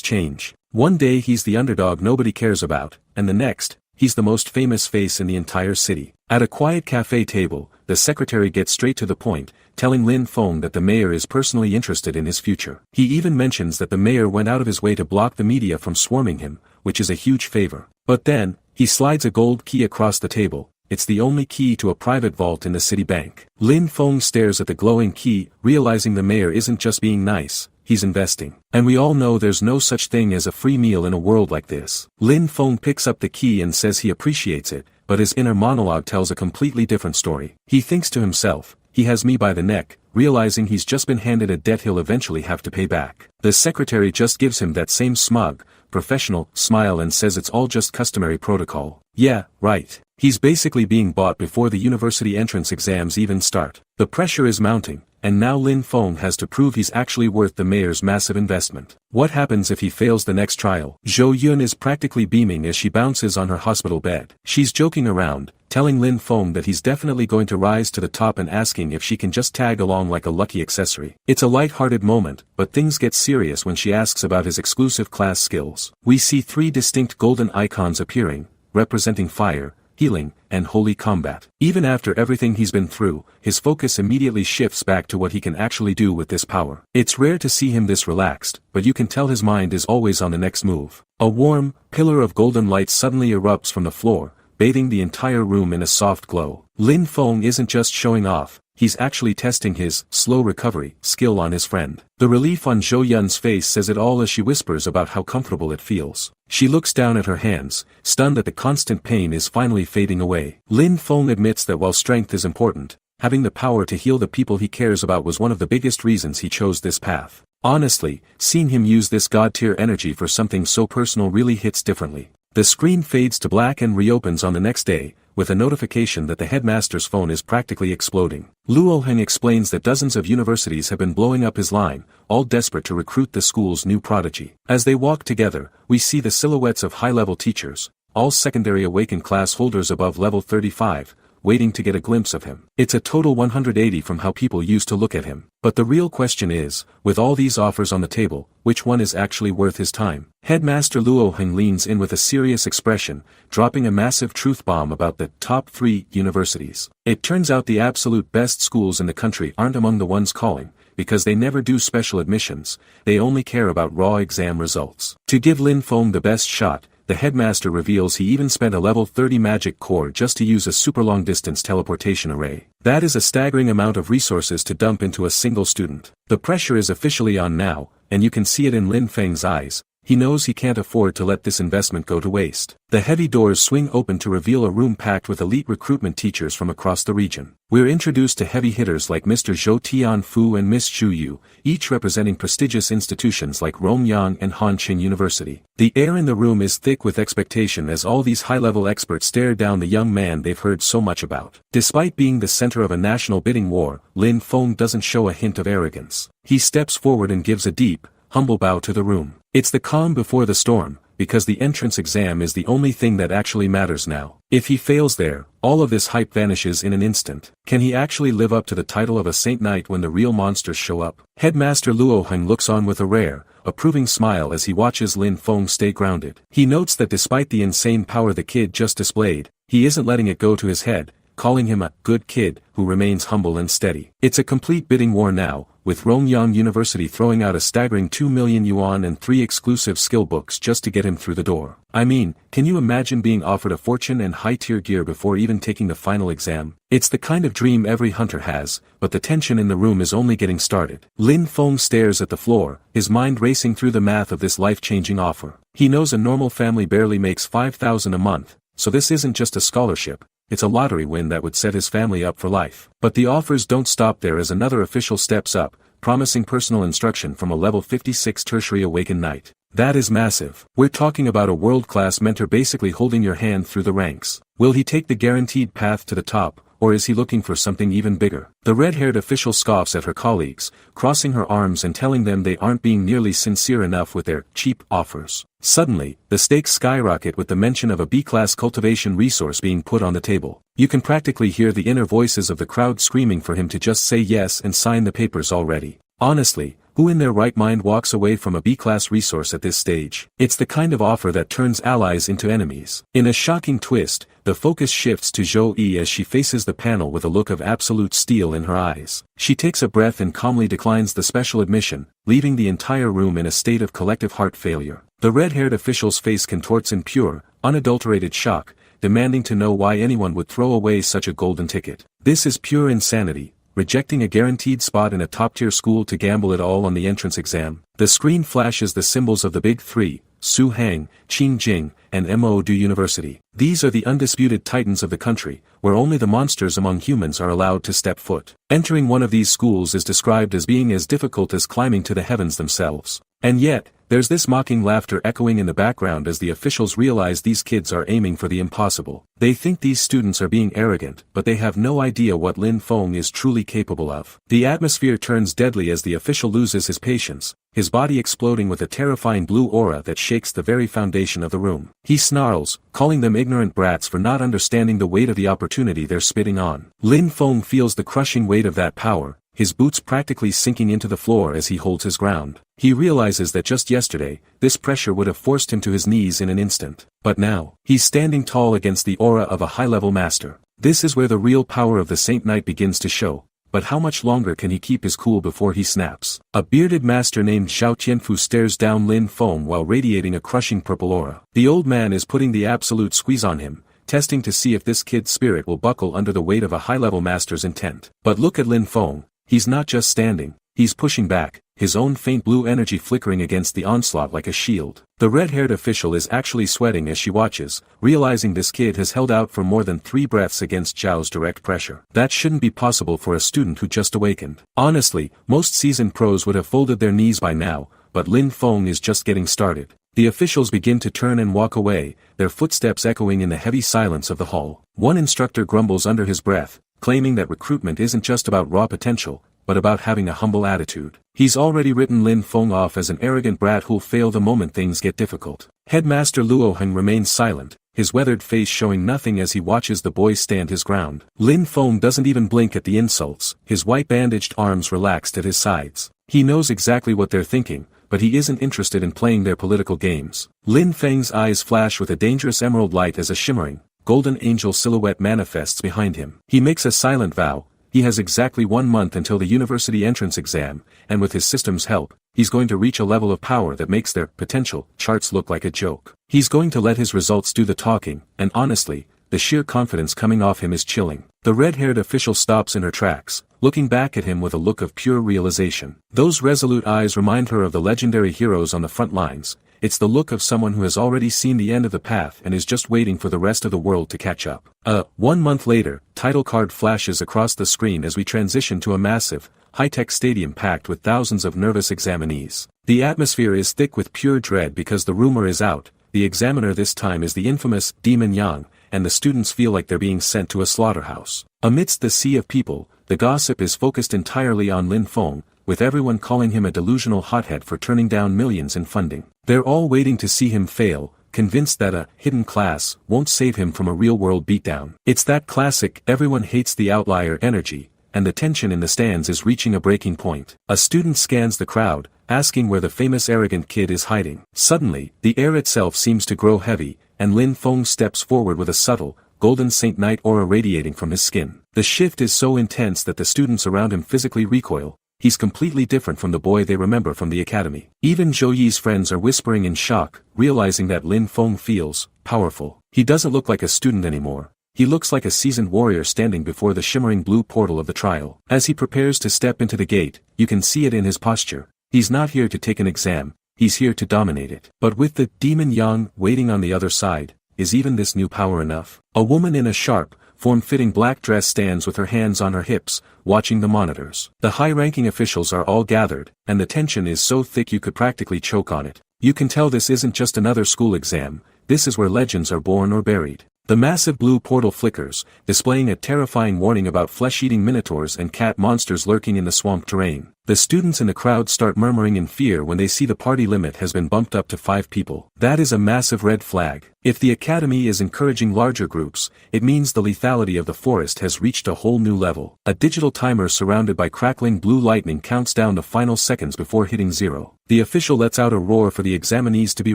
change. One day he's the underdog nobody cares about, and the next, he's the most famous face in the entire city. At a quiet cafe table, the secretary gets straight to the point, telling Lin Feng that the mayor is personally interested in his future. He even mentions that the mayor went out of his way to block the media from swarming him, which is a huge favor. But then, he slides a gold key across the table. It's the only key to a private vault in the city bank. Lin Feng stares at the glowing key, realizing the mayor isn't just being nice, he's investing. And we all know there's no such thing as a free meal in a world like this. Lin Feng picks up the key and says he appreciates it, but his inner monologue tells a completely different story. He thinks to himself, he has me by the neck, realizing he's just been handed a debt he'll eventually have to pay back. The secretary just gives him that same smug, professional smile and says it's all just customary protocol. Yeah, right. He's basically being bought before the university entrance exams even start. The pressure is mounting, and now Lin Feng has to prove he's actually worth the mayor's massive investment. What happens if he fails the next trial? Zhou Yun is practically beaming as she bounces on her hospital bed. She's joking around, telling Lin Feng that he's definitely going to rise to the top and asking if she can just tag along like a lucky accessory. It's a light-hearted moment, but things get serious when she asks about his exclusive class skills. We see 3 distinct golden icons appearing, representing fire, healing, and holy combat. Even after everything he's been through, his focus immediately shifts back to what he can actually do with this power. It's rare to see him this relaxed, but you can tell his mind is always on the next move. A warm, pillar of golden light suddenly erupts from the floor, bathing the entire room in a soft glow. Lin Feng isn't just showing off, he's actually testing his slow recovery skill on his friend. The relief on Zhou Yun's face says it all as she whispers about how comfortable it feels. She looks down at her hands, stunned that the constant pain is finally fading away. Lin Feng admits that while strength is important, having the power to heal the people he cares about was one of the biggest reasons he chose this path. Honestly, seeing him use this god-tier energy for something so personal really hits differently. The screen fades to black and reopens on the next day, with a notification that the headmaster's phone is practically exploding. Luo Heng explains that dozens of universities have been blowing up his line, all desperate to recruit the school's new prodigy. As they walk together, we see the silhouettes of high-level teachers, all secondary awakened class holders above level 35, waiting to get a glimpse of him. It's a total 180 from how people used to look at him. But the real question is, with all these offers on the table, which one is actually worth his time? Headmaster Luo Heng leans in with a serious expression, dropping a massive truth bomb about the top 3 universities. It turns out the absolute best schools in the country aren't among the ones calling, because they never do special admissions, they only care about raw exam results. To give Lin Feng the best shot, the headmaster reveals he even spent a level 30 magic core just to use a super long distance teleportation array. That is a staggering amount of resources to dump into a single student. The pressure is officially on now, and you can see it in Lin Feng's eyes. He knows he can't afford to let this investment go to waste. The heavy doors swing open to reveal a room packed with elite recruitment teachers from across the region. We're introduced to heavy hitters like Mr. Zhou Tianfu and Miss Zhu Yu, each representing prestigious institutions like Romyang and Hanqing University. The air in the room is thick with expectation as all these high-level experts stare down the young man they've heard so much about. Despite being the center of a national bidding war, Lin Feng doesn't show a hint of arrogance. He steps forward and gives a deep, humble bow to the room. It's the calm before the storm, because the entrance exam is the only thing that actually matters now. If he fails there, all of this hype vanishes in an instant. Can he actually live up to the title of a Saint Knight when the real monsters show up? Headmaster Luo Heng looks on with a rare, approving smile as he watches Lin Feng stay grounded. He notes that despite the insane power the kid just displayed, he isn't letting it go to his head, calling him a good kid who remains humble and steady. It's a complete bidding war now, with Romyang University throwing out a staggering 2 million yuan and 3 exclusive skill books just to get him through the door. I mean, can you imagine being offered a fortune and high-tier gear before even taking the final exam? It's the kind of dream every hunter has, but the tension in the room is only getting started. Lin Feng stares at the floor, his mind racing through the math of this life-changing offer. He knows a normal family barely makes 5,000 a month, so this isn't just a scholarship. It's a lottery win that would set his family up for life. But the offers don't stop there as another official steps up, promising personal instruction from a level 56 tertiary awakened knight. That is massive. We're talking about a world-class mentor basically holding your hand through the ranks. Will he take the guaranteed path to the top, or is he looking for something even bigger? The red-haired official scoffs at her colleagues, crossing her arms and telling them they aren't being nearly sincere enough with their cheap offers. Suddenly, the stakes skyrocket with the mention of a B-class cultivation resource being put on the table. You can practically hear the inner voices of the crowd screaming for him to just say yes and sign the papers already. Honestly, who in their right mind walks away from a B-class resource at this stage? It's the kind of offer that turns allies into enemies. In a shocking twist, the focus shifts to Zhou Yi as she faces the panel with a look of absolute steel in her eyes. She takes a breath and calmly declines the special admission, leaving the entire room in a state of collective heart failure. The red-haired official's face contorts in pure, unadulterated shock, demanding to know why anyone would throw away such a golden ticket. This is pure insanity. Rejecting a guaranteed spot in a top-tier school to gamble it all on the entrance exam. The screen flashes the symbols of the Big Three, Su Hang, Qing Jing, and Mo Du University. These are the undisputed titans of the country, where only the monsters among humans are allowed to step foot. Entering one of these schools is described as being as difficult as climbing to the heavens themselves. And yet, There's this mocking laughter echoing in the background as the officials realize these kids are aiming for the impossible. They think these students are being arrogant, but they have no idea what Lin Feng is truly capable of. The atmosphere turns deadly as the official loses his patience, his body exploding with a terrifying blue aura that shakes the very foundation of the room. He snarls, calling them ignorant brats for not understanding the weight of the opportunity they're spitting on. Lin Feng feels the crushing weight of that power, his boots practically sinking into the floor as he holds his ground. He realizes that just yesterday, this pressure would have forced him to his knees in an instant. But now, he's standing tall against the aura of a high-level master. This is where the real power of the Saint Knight begins to show. But how much longer can he keep his cool before he snaps? A bearded master named Xiao Tianfu stares down Lin Feng while radiating a crushing purple aura. The old man is putting the absolute squeeze on him, testing to see if this kid's spirit will buckle under the weight of a high-level master's intent. But look at Lin Feng. He's not just standing, he's pushing back, his own faint blue energy flickering against the onslaught like a shield. The red-haired official is actually sweating as she watches, realizing this kid has held out for more than 3 breaths against Zhao's direct pressure. That shouldn't be possible for a student who just awakened. Honestly, most seasoned pros would have folded their knees by now, but Lin Feng is just getting started. The officials begin to turn and walk away, their footsteps echoing in the heavy silence of the hall. One instructor grumbles under his breath, claiming that recruitment isn't just about raw potential, but about having a humble attitude. He's already written Lin Feng off as an arrogant brat who'll fail the moment things get difficult. Headmaster Luo Heng remains silent, his weathered face showing nothing as he watches the boy stand his ground. Lin Feng doesn't even blink at the insults, his white bandaged arms relaxed at his sides. He knows exactly what they're thinking, but he isn't interested in playing their political games. Lin Feng's eyes flash with a dangerous emerald light as a shimmering, golden angel silhouette manifests behind him. He makes a silent vow. He has exactly 1 month until the university entrance exam, and with his system's help, he's going to reach a level of power that makes their potential charts look like a joke. He's going to let his results do the talking, and honestly, the sheer confidence coming off him is chilling. The red-haired official stops in her tracks, looking back at him with a look of pure realization. Those resolute eyes remind her of the legendary heroes on the front lines. It's the look of someone who has already seen the end of the path and is just waiting for the rest of the world to catch up. 1 month later, title card flashes across the screen as we transition to a massive, high-tech stadium packed with thousands of nervous examinees. The atmosphere is thick with pure dread because the rumor is out. The examiner this time is the infamous Demon Yang, and the students feel like they're being sent to a slaughterhouse. Amidst the sea of people, the gossip is focused entirely on Lin Feng, with everyone calling him a delusional hothead for turning down millions in funding. They're all waiting to see him fail, convinced that a hidden class won't save him from a real-world beatdown. It's that classic everyone hates the outlier energy, and the tension in the stands is reaching a breaking point. A student scans the crowd, asking where the famous arrogant kid is hiding. Suddenly, the air itself seems to grow heavy, and Lin Feng steps forward with a subtle, golden Saint Knight aura radiating from his skin. The shift is so intense that the students around him physically recoil. He's completely different from the boy they remember from the academy. Even Zhou Yi's friends are whispering in shock, realizing that Lin Feng feels powerful. He doesn't look like a student anymore. He looks like a seasoned warrior standing before the shimmering blue portal of the trial. As he prepares to step into the gate, you can see it in his posture. He's not here to take an exam, he's here to dominate it. But with the Demon Yang waiting on the other side, is even this new power enough? A woman in a sharp, form-fitting black dress stands with her hands on her hips, watching the monitors. The high-ranking officials are all gathered, and the tension is so thick you could practically choke on it. You can tell this isn't just another school exam, this is where legends are born or buried. The massive blue portal flickers, displaying a terrifying warning about flesh-eating minotaurs and cat monsters lurking in the swamp terrain. The students in the crowd start murmuring in fear when they see the party limit has been bumped up to 5 people. That is a massive red flag. If the academy is encouraging larger groups, it means the lethality of the forest has reached a whole new level. A digital timer surrounded by crackling blue lightning counts down the final seconds before hitting 0. The official lets out a roar for the examinees to be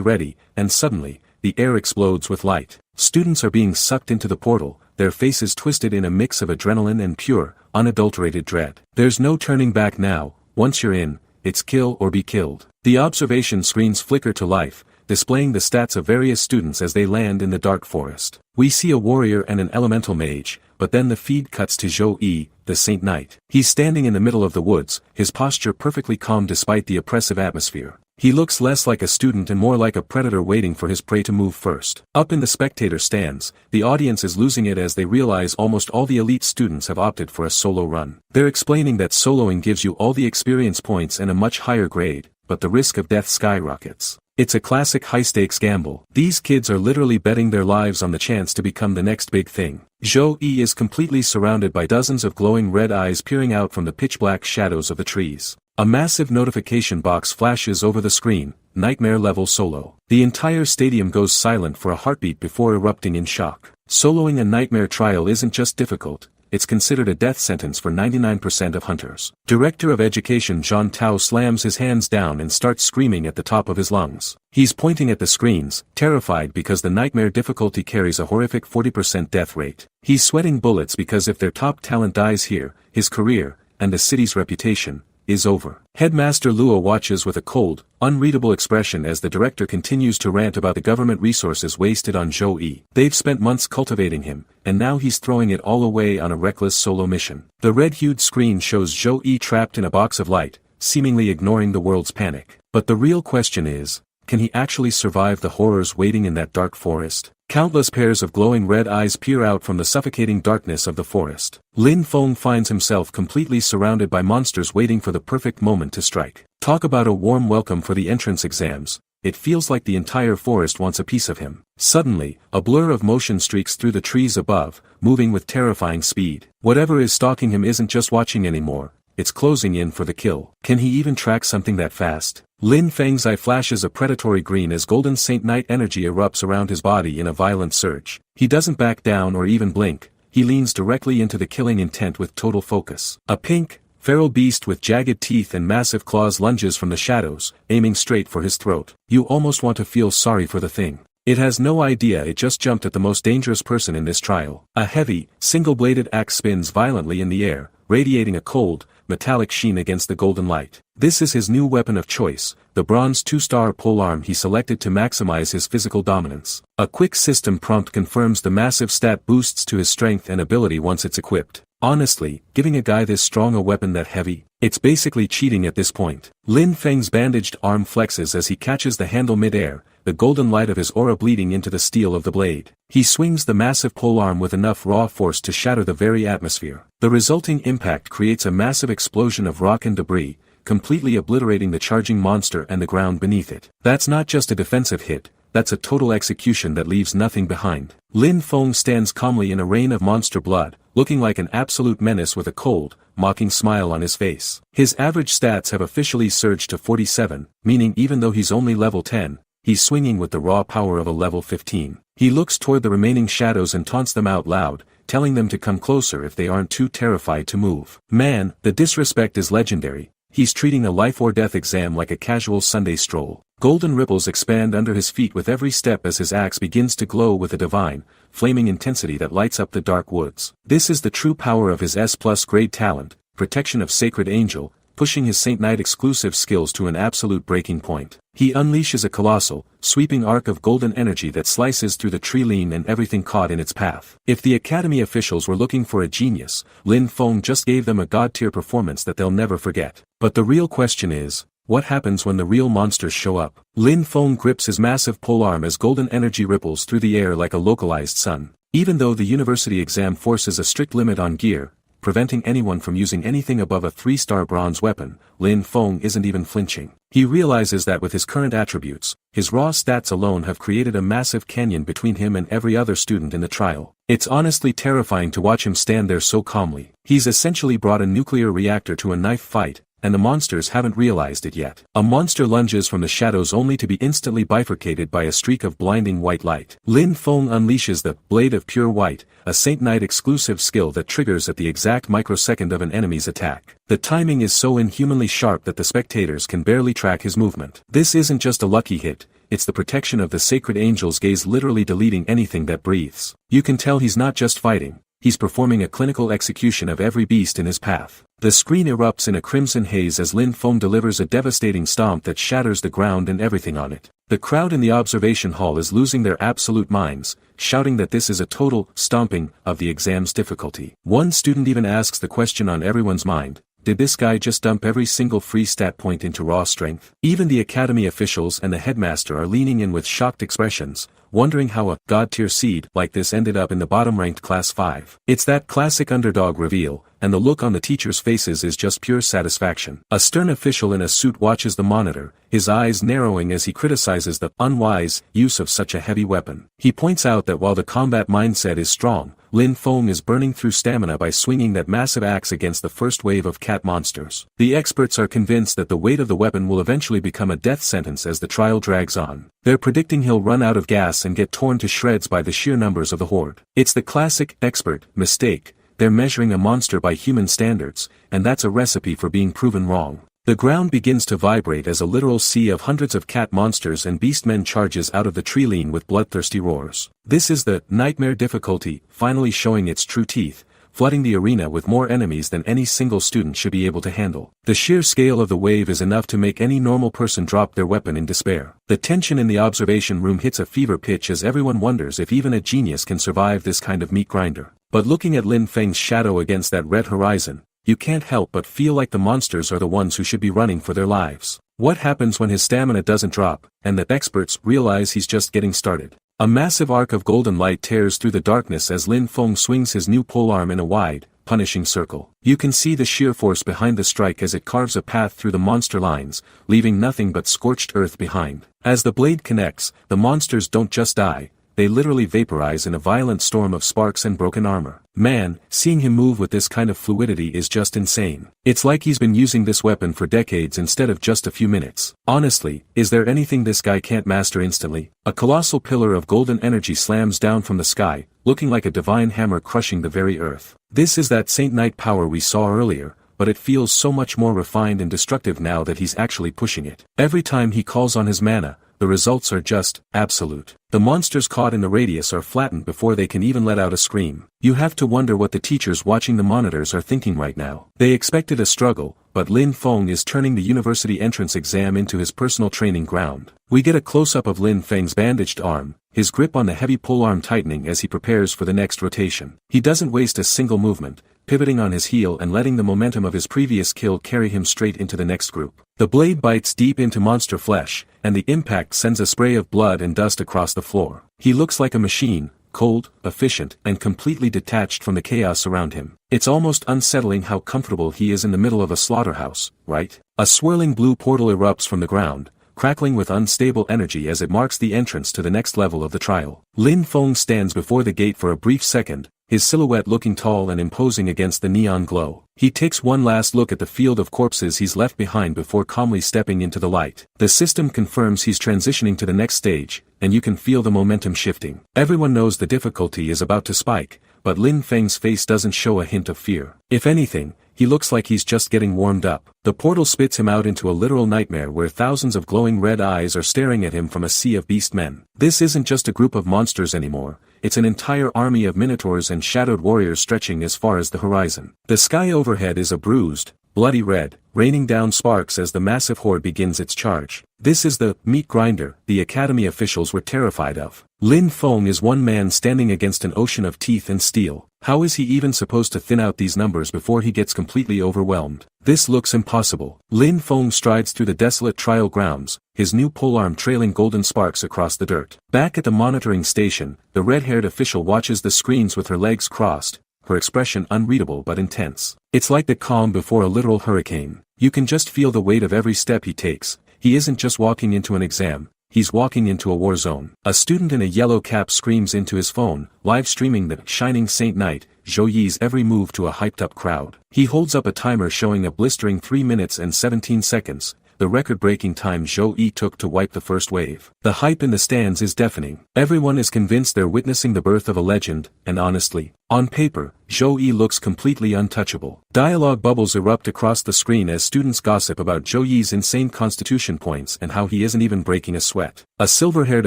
ready, and suddenly, the air explodes with light. Students are being sucked into the portal, their faces twisted in a mix of adrenaline and pure, unadulterated dread. There's no turning back now. Once you're in, it's kill or be killed. The observation screens flicker to life, displaying the stats of various students as they land in the dark forest. We see a warrior and an elemental mage, but then the feed cuts to Zhou Yi, the Saint Knight. He's standing in the middle of the woods, his posture perfectly calm despite the oppressive atmosphere. He looks less like a student and more like a predator waiting for his prey to move first. Up in the spectator stands, the audience is losing it as they realize almost all the elite students have opted for a solo run. They're explaining that soloing gives you all the experience points and a much higher grade, but the risk of death skyrockets. It's a classic high-stakes gamble. These kids are literally betting their lives on the chance to become the next big thing. Zhou-Yi is completely surrounded by dozens of glowing red eyes peering out from the pitch-black shadows of the trees. A massive notification box flashes over the screen, Nightmare Level Solo. The entire stadium goes silent for a heartbeat before erupting in shock. Soloing a nightmare trial isn't just difficult, it's considered a death sentence for 99% of hunters. Director of Education Zhang Tao slams his hands down and starts screaming at the top of his lungs. He's pointing at the screens, terrified because the nightmare difficulty carries a horrific 40% death rate. He's sweating bullets because if their top talent dies here, his career, and the city's reputation, is over. Headmaster Luo watches with a cold, unreadable expression as the director continues to rant about the government resources wasted on Zhou-Yi. They've spent months cultivating him, and now he's throwing it all away on a reckless solo mission. The red-hued screen shows Zhou-Yi trapped in a box of light, seemingly ignoring the world's panic. But the real question is, can he actually survive the horrors waiting in that dark forest? Countless pairs of glowing red eyes peer out from the suffocating darkness of the forest. Lin Feng finds himself completely surrounded by monsters waiting for the perfect moment to strike. Talk about a warm welcome for the entrance exams. It feels like the entire forest wants a piece of him. Suddenly, a blur of motion streaks through the trees above, moving with terrifying speed. Whatever is stalking him isn't just watching anymore, it's closing in for the kill. Can he even track something that fast? Lin Feng's eye flashes a predatory green as golden Saint Knight energy erupts around his body in a violent surge. He doesn't back down or even blink, he leans directly into the killing intent with total focus. A pink, feral beast with jagged teeth and massive claws lunges from the shadows, aiming straight for his throat. You almost want to feel sorry for the thing. It has no idea it just jumped at the most dangerous person in this trial. A heavy, single-bladed axe spins violently in the air, radiating a cold, metallic sheen against the golden light. This is his new weapon of choice, the bronze 2-star polearm he selected to maximize his physical dominance. A quick system prompt confirms the massive stat boosts to his strength and ability once it's equipped. Honestly, giving a guy this strong a weapon that heavy, it's basically cheating at this point. Lin Feng's bandaged arm flexes as he catches the handle mid-air, the golden light of his aura bleeding into the steel of the blade. He swings the massive polearm with enough raw force to shatter the very atmosphere. The resulting impact creates a massive explosion of rock and debris, completely obliterating the charging monster and the ground beneath it. That's not just a defensive hit, that's a total execution that leaves nothing behind. Lin Feng stands calmly in a rain of monster blood, looking like an absolute menace with a cold, mocking smile on his face. His average stats have officially surged to 47, meaning even though he's only level 10, he's swinging with the raw power of a level 15. He looks toward the remaining shadows and taunts them out loud, telling them to come closer if they aren't too terrified to move. Man, the disrespect is legendary. He's treating a life-or-death exam like a casual Sunday stroll. Golden ripples expand under his feet with every step as his axe begins to glow with a divine, flaming intensity that lights up the dark woods. This is the true power of his S+ grade talent, protection of Sacred Angel, pushing his Saint Knight exclusive skills to an absolute breaking point. He unleashes a colossal, sweeping arc of golden energy that slices through the tree line and everything caught in its path. If the Academy officials were looking for a genius, Lin Feng just gave them a god-tier performance that they'll never forget. But the real question is, what happens when the real monsters show up? Lin Feng grips his massive polearm as golden energy ripples through the air like a localized sun. Even though the university exam forces a strict limit on gear, preventing anyone from using anything above a 3-star bronze weapon, Lin Feng isn't even flinching. He realizes that with his current attributes, his raw stats alone have created a massive canyon between him and every other student in the trial. It's honestly terrifying to watch him stand there so calmly. He's essentially brought a nuclear reactor to a knife fight, and the monsters haven't realized it yet. A monster lunges from the shadows only to be instantly bifurcated by a streak of blinding white light. Lin Feng unleashes the Blade of Pure White, a Saint Knight exclusive skill that triggers at the exact microsecond of an enemy's attack. The timing is so inhumanly sharp that the spectators can barely track his movement. This isn't just a lucky hit, it's the protection of the Sacred Angel's gaze literally deleting anything that breathes. You can tell he's not just fighting, he's performing a clinical execution of every beast in his path. The screen erupts in a crimson haze as Lin Feng delivers a devastating stomp that shatters the ground and everything on it. The crowd in the observation hall is losing their absolute minds, shouting that this is a total stomping of the exam's difficulty. One student even asks the question on everyone's mind, did this guy just dump every single free stat point into raw strength? Even the academy officials and the headmaster are leaning in with shocked expressions, wondering how a god-tier seed like this ended up in the bottom-ranked Class 5. It's that classic underdog reveal, and the look on the teachers' faces is just pure satisfaction. A stern official in a suit watches the monitor, his eyes narrowing as he criticizes the unwise use of such a heavy weapon. He points out that while the combat mindset is strong, Lin Feng is burning through stamina by swinging that massive axe against the first wave of cat monsters. The experts are convinced that the weight of the weapon will eventually become a death sentence as the trial drags on. They're predicting he'll run out of gas and get torn to shreds by the sheer numbers of the horde. It's the classic expert mistake. They're measuring a monster by human standards, and that's a recipe for being proven wrong. The ground begins to vibrate as a literal sea of hundreds of cat monsters and beastmen charges out of the tree line with bloodthirsty roars. This is the nightmare difficulty, finally showing its true teeth, flooding the arena with more enemies than any single student should be able to handle. The sheer scale of the wave is enough to make any normal person drop their weapon in despair. The tension in the observation room hits a fever pitch as everyone wonders if even a genius can survive this kind of meat grinder. But looking at Lin Feng's shadow against that red horizon, you can't help but feel like the monsters are the ones who should be running for their lives. What happens when his stamina doesn't drop, and the experts realize he's just getting started? A massive arc of golden light tears through the darkness as Lin Feng swings his new polearm in a wide, punishing circle. You can see the sheer force behind the strike as it carves a path through the monster lines, leaving nothing but scorched earth behind. As the blade connects, the monsters don't just die, they literally vaporize in a violent storm of sparks and broken armor. Man, seeing him move with this kind of fluidity is just insane. It's like he's been using this weapon for decades instead of just a few minutes. Honestly, is there anything this guy can't master instantly? A colossal pillar of golden energy slams down from the sky, looking like a divine hammer crushing the very earth. This is that Saint Knight power we saw earlier, but it feels so much more refined and destructive now that he's actually pushing it. Every time he calls on his mana, the results are just absolute. The monsters caught in the radius are flattened before they can even let out a scream. You have to wonder what the teachers watching the monitors are thinking right now. They expected a struggle, but Lin Feng is turning the university entrance exam into his personal training ground. We get a close-up of Lin Feng's bandaged arm, his grip on the heavy polearm tightening as he prepares for the next rotation. He doesn't waste a single movement, pivoting on his heel and letting the momentum of his previous kill carry him straight into the next group. The blade bites deep into monster flesh, and the impact sends a spray of blood and dust across the floor. He looks like a machine, cold, efficient, and completely detached from the chaos around him. It's almost unsettling how comfortable he is in the middle of a slaughterhouse, right? A swirling blue portal erupts from the ground, crackling with unstable energy as it marks the entrance to the next level of the trial. Lin Feng stands before the gate for a brief second, his silhouette looking tall and imposing against the neon glow. He takes one last look at the field of corpses he's left behind before calmly stepping into the light. The system confirms he's transitioning to the next stage, and you can feel the momentum shifting. Everyone knows the difficulty is about to spike, but Lin Feng's face doesn't show a hint of fear. If anything, he looks like he's just getting warmed up. The portal spits him out into a literal nightmare where thousands of glowing red eyes are staring at him from a sea of beast men. This isn't just a group of monsters anymore, it's an entire army of minotaurs and shadowed warriors stretching as far as the horizon. The sky overhead is a bruised, bloody red, raining down sparks as the massive horde begins its charge. This is the meat grinder the academy officials were terrified of. Lin Feng is one man standing against an ocean of teeth and steel. How is he even supposed to thin out these numbers before he gets completely overwhelmed? This looks impossible. Lin Feng strides through the desolate trial grounds, his new polearm trailing golden sparks across the dirt. Back at the monitoring station, the red-haired official watches the screens with her legs crossed, her expression unreadable but intense. It's like the calm before a literal hurricane. You can just feel the weight of every step he takes. He isn't just walking into an exam, he's walking into a war zone. A student in a yellow cap screams into his phone, live streaming the shining Saint Knight, Zhou Yi's every move to a hyped-up crowd. He holds up a timer showing a blistering 3 minutes and 17 seconds, the record-breaking time Zhou Yi took to wipe the first wave. The hype in the stands is deafening. Everyone is convinced they're witnessing the birth of a legend, and honestly, on paper, Zhou Yi looks completely untouchable. Dialogue bubbles erupt across the screen as students gossip about Zhou Yi's insane constitution points and how he isn't even breaking a sweat. A silver-haired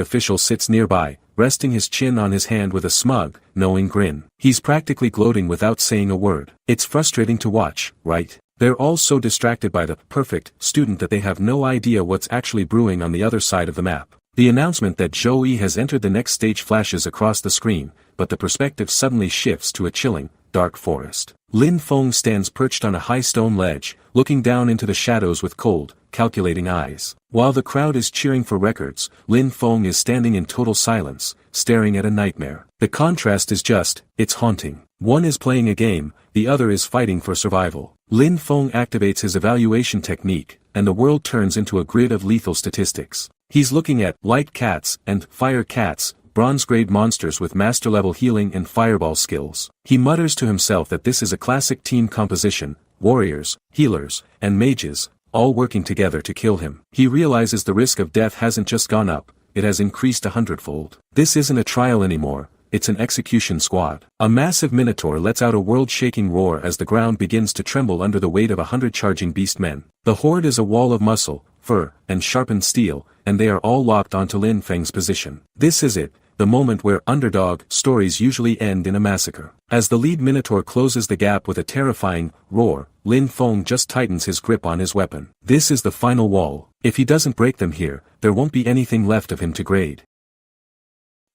official sits nearby, resting his chin on his hand with a smug, knowing grin. He's practically gloating without saying a word. It's frustrating to watch, right? They're all so distracted by the perfect student that they have no idea what's actually brewing on the other side of the map. The announcement that Zhou Yi has entered the next stage flashes across the screen, but the perspective suddenly shifts to a chilling, dark forest. Lin Feng stands perched on a high stone ledge, looking down into the shadows with cold, calculating eyes. While the crowd is cheering for records, Lin Feng is standing in total silence, staring at a nightmare. The contrast is it's haunting. One is playing a game, the other is fighting for survival. Lin Feng activates his evaluation technique, and the world turns into a grid of lethal statistics. He's looking at light cats and fire cats, bronze-grade monsters with master-level healing and fireball skills. He mutters to himself that this is a classic team composition, warriors, healers, and mages, all working together to kill him. He realizes the risk of death hasn't just gone up, it has increased 100-fold. This isn't a trial anymore, it's an execution squad. A massive minotaur lets out a world-shaking roar as the ground begins to tremble under the weight of 100 charging beast men. The horde is a wall of muscle, fur, and sharpened steel, and they are all locked onto Lin Feng's position. This is it, the moment where underdog stories usually end in a massacre. As the lead minotaur closes the gap with a terrifying roar, Lin Feng just tightens his grip on his weapon. This is the final wall. If he doesn't break them here, there won't be anything left of him to grade.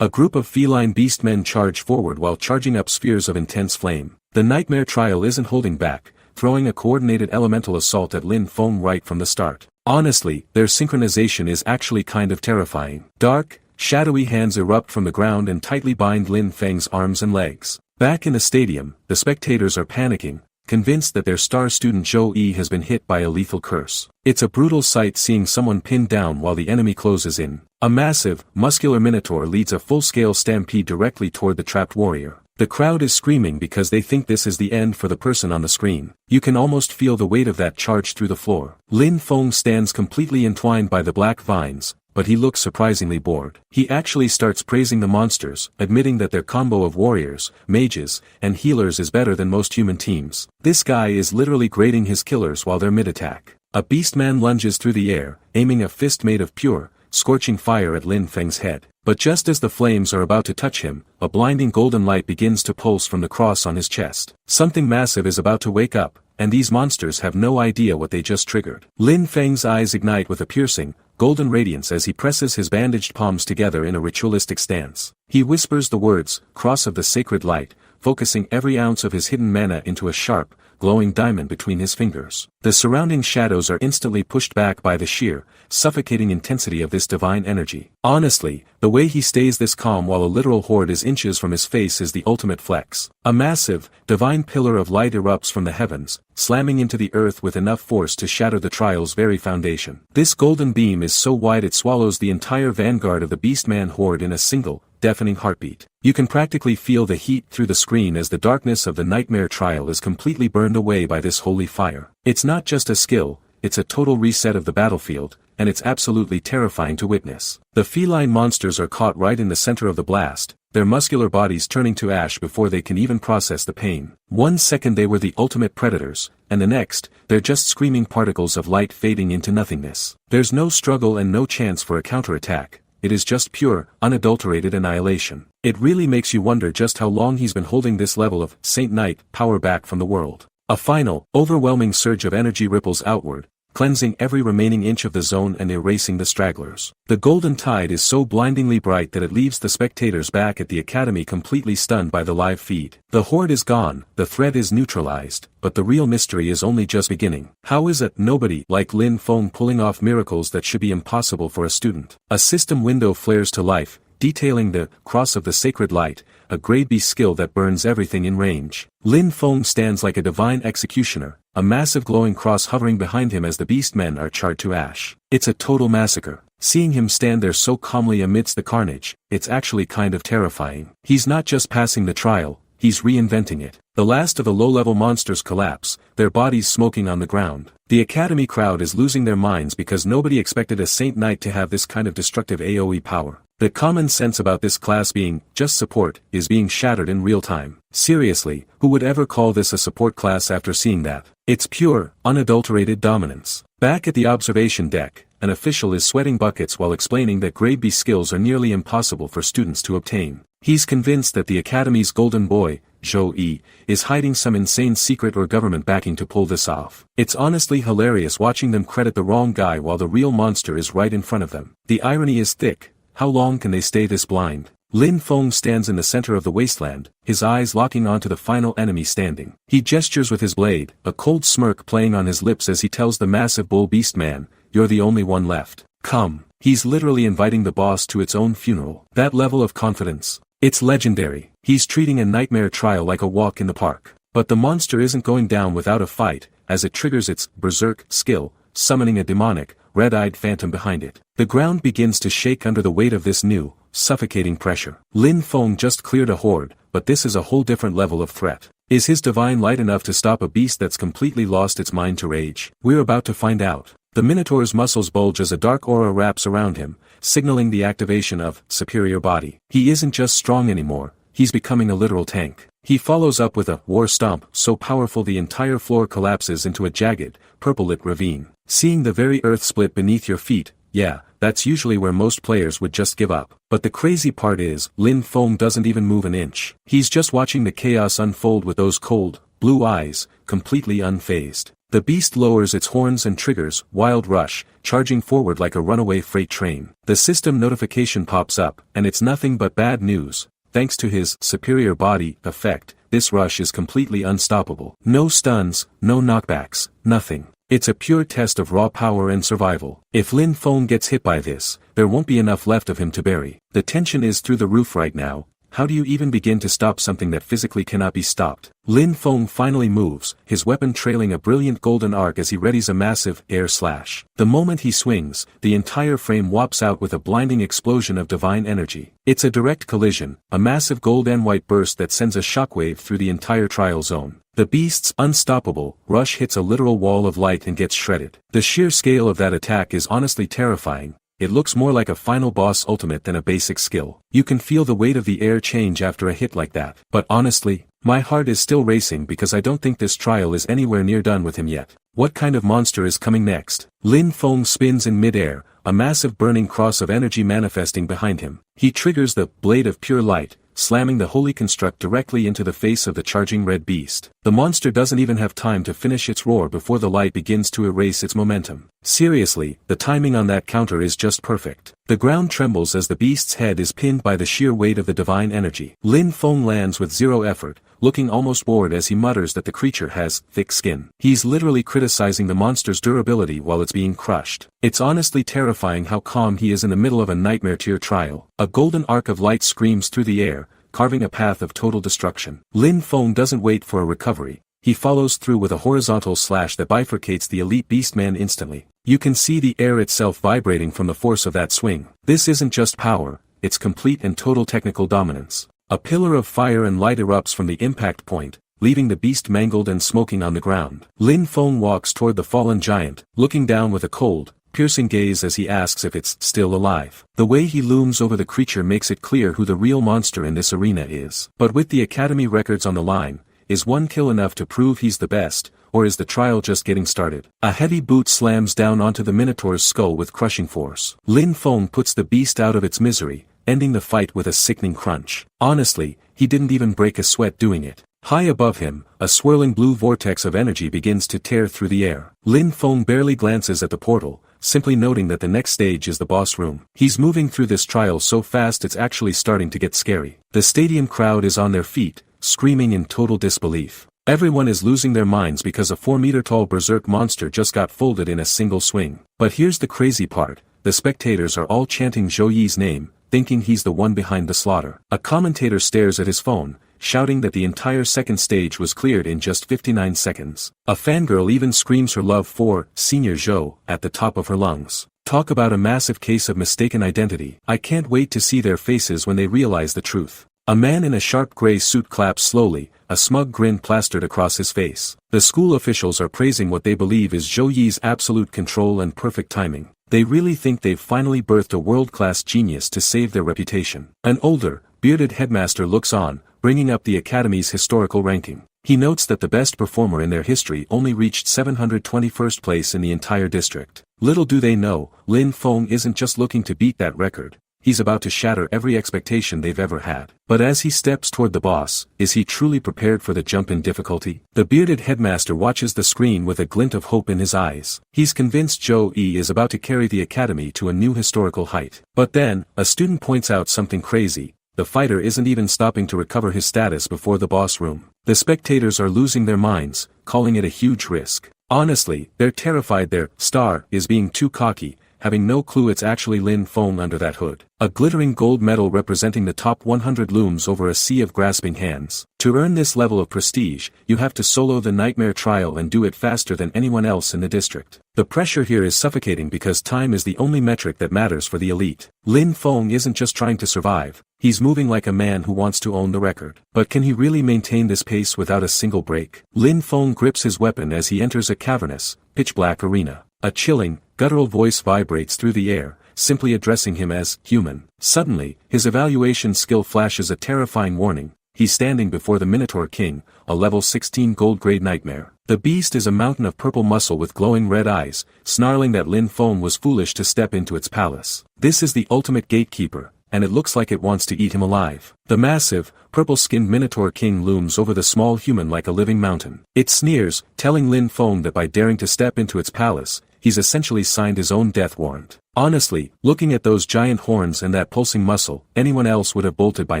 A group of feline beastmen charge forward while charging up spheres of intense flame. The nightmare trial isn't holding back, throwing a coordinated elemental assault at Lin Feng right from the start. Honestly, their synchronization is actually kind of terrifying. Dark, shadowy hands erupt from the ground and tightly bind Lin Feng's arms and legs. Back in the stadium, the spectators are panicking, convinced that their star student Zhou Yi has been hit by a lethal curse. It's a brutal sight seeing someone pinned down while the enemy closes in. A massive, muscular minotaur leads a full-scale stampede directly toward the trapped warrior. The crowd is screaming because they think this is the end for the person on the screen. You can almost feel the weight of that charge through the floor. Lin Feng stands completely entwined by the black vines, but he looks surprisingly bored. He actually starts praising the monsters, admitting that their combo of warriors, mages, and healers is better than most human teams. This guy is literally grading his killers while they're mid-attack. A beastman lunges through the air, aiming a fist made of pure, scorching fire at Lin Feng's head. But just as the flames are about to touch him, a blinding golden light begins to pulse from the cross on his chest. Something massive is about to wake up, and these monsters have no idea what they just triggered. Lin Feng's eyes ignite with a piercing, golden radiance as he presses his bandaged palms together in a ritualistic stance. He whispers the words, "Cross of the Sacred Light," focusing every ounce of his hidden mana into a sharp, glowing diamond between his fingers. The surrounding shadows are instantly pushed back by the sheer, suffocating intensity of this divine energy. Honestly, the way he stays this calm while a literal horde is inches from his face is the ultimate flex. A massive, divine pillar of light erupts from the heavens, slamming into the earth with enough force to shatter the trial's very foundation. This golden beam is so wide it swallows the entire vanguard of the beastman horde in a single, deafening heartbeat. You can practically feel the heat through the screen as the darkness of the nightmare trial is completely burned away by this holy fire. It's not just a skill, it's a total reset of the battlefield, and it's absolutely terrifying to witness. The feline monsters are caught right in the center of the blast, their muscular bodies turning to ash before they can even process the pain. 1 second they were the ultimate predators, and the next, they're just screaming particles of light fading into nothingness. There's no struggle and no chance for a counterattack. It is just pure, unadulterated annihilation. It really makes you wonder just how long he's been holding this level of Saint Knight power back from the world. A final, overwhelming surge of energy ripples outward, cleansing every remaining inch of the zone and erasing the stragglers. The golden tide is so blindingly bright that it leaves the spectators back at the academy completely stunned by the live feed. The horde is gone, the threat is neutralized, but the real mystery is only just beginning. How is a nobody like Lin Feng pulling off miracles that should be impossible for a student? A system window flares to life, detailing the Cross of the Sacred Light, a grade B skill that burns everything in range. Lin Feng stands like a divine executioner, a massive glowing cross hovering behind him as the beastmen are charred to ash. It's a total massacre. Seeing him stand there so calmly amidst the carnage, it's actually kind of terrifying. He's not just passing the trial, he's reinventing it. The last of the low-level monsters collapse, their bodies smoking on the ground. The academy crowd is losing their minds because nobody expected a Saint Knight to have this kind of destructive AoE power. The common sense about this class being just support is being shattered in real time. Seriously, who would ever call this a support class after seeing that? It's pure, unadulterated dominance. Back at the observation deck, an official is sweating buckets while explaining that grade B skills are nearly impossible for students to obtain. He's convinced that the academy's golden boy, Zhou Yi, is hiding some insane secret or government backing to pull this off. It's honestly hilarious watching them credit the wrong guy while the real monster is right in front of them. The irony is thick. How long can they stay this blind? Lin Feng stands in the center of the wasteland, his eyes locking onto the final enemy standing. He gestures with his blade, a cold smirk playing on his lips as he tells the massive bull beast man, "You're the only one left. Come." He's literally inviting the boss to its own funeral. That level of confidence. It's legendary. He's treating a nightmare trial like a walk in the park. But the monster isn't going down without a fight, as it triggers its berserk skill, summoning a demonic, red-eyed phantom behind it. The ground begins to shake under the weight of this new, suffocating pressure. Lin Feng just cleared a horde, but this is a whole different level of threat. Is his divine light enough to stop a beast that's completely lost its mind to rage? We're about to find out. The Minotaur's muscles bulge as a dark aura wraps around him, signaling the activation of superior body. He isn't just strong anymore, he's becoming a literal tank. He follows up with a war stomp so powerful the entire floor collapses into a jagged, purple-lit ravine. Seeing the very earth split beneath your feet, yeah, that's usually where most players would just give up. But the crazy part is, Lin Feng doesn't even move an inch. He's just watching the chaos unfold with those cold, blue eyes, completely unfazed. The beast lowers its horns and triggers Wild Rush, charging forward like a runaway freight train. The system notification pops up, and it's nothing but bad news. Thanks to his superior body effect, this rush is completely unstoppable. No stuns, no knockbacks, nothing. It's a pure test of raw power and survival. If Lin Feng gets hit by this, there won't be enough left of him to bury. The tension is through the roof right now. How do you even begin to stop something that physically cannot be stopped? Lin Feng finally moves, his weapon trailing a brilliant golden arc as he readies a massive air slash. The moment he swings, the entire frame whops out with a blinding explosion of divine energy. It's a direct collision, a massive gold and white burst that sends a shockwave through the entire trial zone. The beast's unstoppable rush hits a literal wall of light and gets shredded. The sheer scale of that attack is honestly terrifying. It looks more like a final boss ultimate than a basic skill. You can feel the weight of the air change after a hit like that. But honestly, my heart is still racing because I don't think this trial is anywhere near done with him yet. What kind of monster is coming next? Lin Feng spins in midair, a massive burning cross of energy manifesting behind him. He triggers the blade of pure light, slamming the holy construct directly into the face of the charging red beast. The monster doesn't even have time to finish its roar before the light begins to erase its momentum. Seriously, the timing on that counter is just perfect. The ground trembles as the beast's head is pinned by the sheer weight of the divine energy. Lin Feng lands with zero effort, looking almost bored as he mutters that the creature has thick skin. He's literally criticizing the monster's durability while it's being crushed. It's honestly terrifying how calm he is in the middle of a nightmare tier trial. A golden arc of light screams through the air, carving a path of total destruction. Lin Feng doesn't wait for a recovery. He follows through with a horizontal slash that bifurcates the elite beastman instantly. You can see the air itself vibrating from the force of that swing. This isn't just power, it's complete and total technical dominance. A pillar of fire and light erupts from the impact point, leaving the beast mangled and smoking on the ground. Lin Feng walks toward the fallen giant, looking down with a cold, piercing gaze as he asks if it's still alive. The way he looms over the creature makes it clear who the real monster in this arena is. But with the Academy records on the line, is one kill enough to prove he's the best, or is the trial just getting started? A heavy boot slams down onto the Minotaur's skull with crushing force. Lin Feng puts the beast out of its misery, ending the fight with a sickening crunch. Honestly, he didn't even break a sweat doing it. High above him, a swirling blue vortex of energy begins to tear through the air. Lin Feng barely glances at the portal, simply noting that the next stage is the boss room. He's moving through this trial so fast it's actually starting to get scary. The stadium crowd is on their feet, screaming in total disbelief. Everyone is losing their minds because a 4-meter-tall berserk monster just got folded in a single swing. But here's the crazy part, the spectators are all chanting Zhou Yi's name, thinking he's the one behind the slaughter. A commentator stares at his phone, shouting that the entire second stage was cleared in just 59 seconds. A fangirl even screams her love for Senior Zhou at the top of her lungs. Talk about a massive case of mistaken identity. I can't wait to see their faces when they realize the truth. A man in a sharp gray suit claps slowly, a smug grin plastered across his face. The school officials are praising what they believe is Zhou Yi's absolute control and perfect timing. They really think they've finally birthed a world-class genius to save their reputation. An older, bearded headmaster looks on, bringing up the Academy's historical ranking. He notes that the best performer in their history only reached 721st place in the entire district. Little do they know, Lin Feng isn't just looking to beat that record. He's about to shatter every expectation they've ever had. But as he steps toward the boss, is he truly prepared for the jump in difficulty? The bearded headmaster watches the screen with a glint of hope in his eyes. He's convinced Zhou Yi is about to carry the academy to a new historical height. But then, a student points out something crazy. The fighter isn't even stopping to recover his status before the boss room. The spectators are losing their minds, calling it a huge risk. Honestly, they're terrified their star is being too cocky, having no clue it's actually Lin Feng under that hood. A glittering gold medal representing the top 100 looms over a sea of grasping hands. To earn this level of prestige, you have to solo the nightmare trial and do it faster than anyone else in the district. The pressure here is suffocating because time is the only metric that matters for the elite. Lin Feng isn't just trying to survive, he's moving like a man who wants to own the record. But can he really maintain this pace without a single break? Lin Feng grips his weapon as he enters a cavernous, pitch-black arena. A chilling, guttural voice vibrates through the air, simply addressing him as human. Suddenly, his evaluation skill flashes a terrifying warning. He's standing before the Minotaur King, a level 16 gold-grade nightmare. The beast is a mountain of purple muscle with glowing red eyes, snarling that Lin Feng was foolish to step into its palace. This is the ultimate gatekeeper, and it looks like it wants to eat him alive. The massive, purple-skinned Minotaur King looms over the small human like a living mountain. It sneers, telling Lin Feng that by daring to step into its palace, he's essentially signed his own death warrant. Honestly, looking at those giant horns and that pulsing muscle, anyone else would have bolted by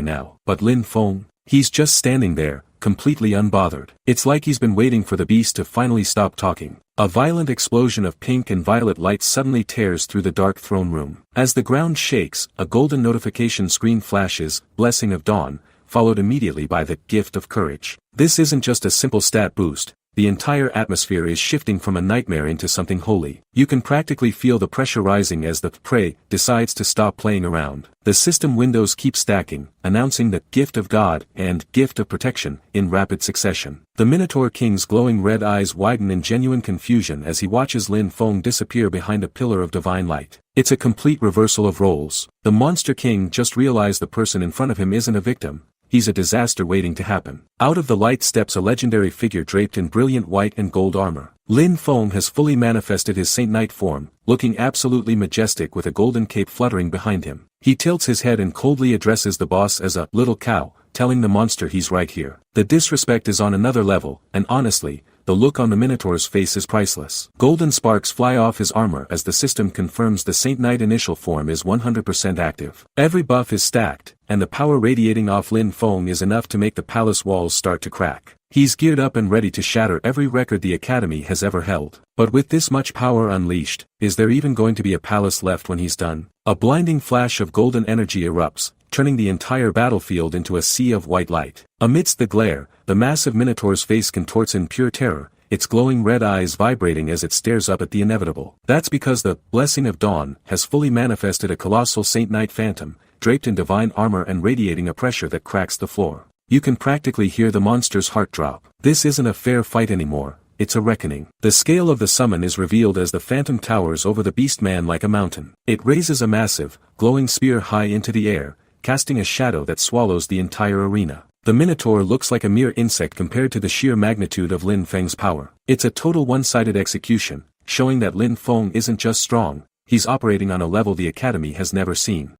now. But Lin Feng? He's just standing there, completely unbothered. It's like he's been waiting for the beast to finally stop talking. A violent explosion of pink and violet light suddenly tears through the dark throne room. As the ground shakes, a golden notification screen flashes, Blessing of Dawn, followed immediately by the Gift of Courage. This isn't just a simple stat boost. The entire atmosphere is shifting from a nightmare into something holy. You can practically feel the pressure rising as the prey decides to stop playing around. The system windows keep stacking, announcing the Gift of God and Gift of Protection in rapid succession. The Minotaur King's glowing red eyes widen in genuine confusion as he watches Lin Feng disappear behind a pillar of divine light. It's a complete reversal of roles. The Monster King just realized the person in front of him isn't a victim. He's a disaster waiting to happen. Out of the light steps a legendary figure draped in brilliant white and gold armor. Lin Feng has fully manifested his Saint Knight form, looking absolutely majestic with a golden cape fluttering behind him. He tilts his head and coldly addresses the boss as a little cow, telling the monster he's right here. The disrespect is on another level, and honestly, the look on the Minotaur's face is priceless. Golden sparks fly off his armor as the system confirms the Saint Knight initial form is 100% active. Every buff is stacked, and the power radiating off Lin Feng is enough to make the palace walls start to crack. He's geared up and ready to shatter every record the Academy has ever held. But with this much power unleashed, is there even going to be a palace left when he's done? A blinding flash of golden energy erupts, turning the entire battlefield into a sea of white light. Amidst the glare, the massive Minotaur's face contorts in pure terror, its glowing red eyes vibrating as it stares up at the inevitable. That's because the Blessing of Dawn has fully manifested a colossal Saint Knight phantom, draped in divine armor and radiating a pressure that cracks the floor. You can practically hear the monster's heart drop. This isn't a fair fight anymore, it's a reckoning. The scale of the summon is revealed as the phantom towers over the beast-man like a mountain. It raises a massive, glowing spear high into the air, casting a shadow that swallows the entire arena. The Minotaur looks like a mere insect compared to the sheer magnitude of Lin Feng's power. It's a total one-sided execution, showing that Lin Feng isn't just strong, he's operating on a level the Academy has never seen.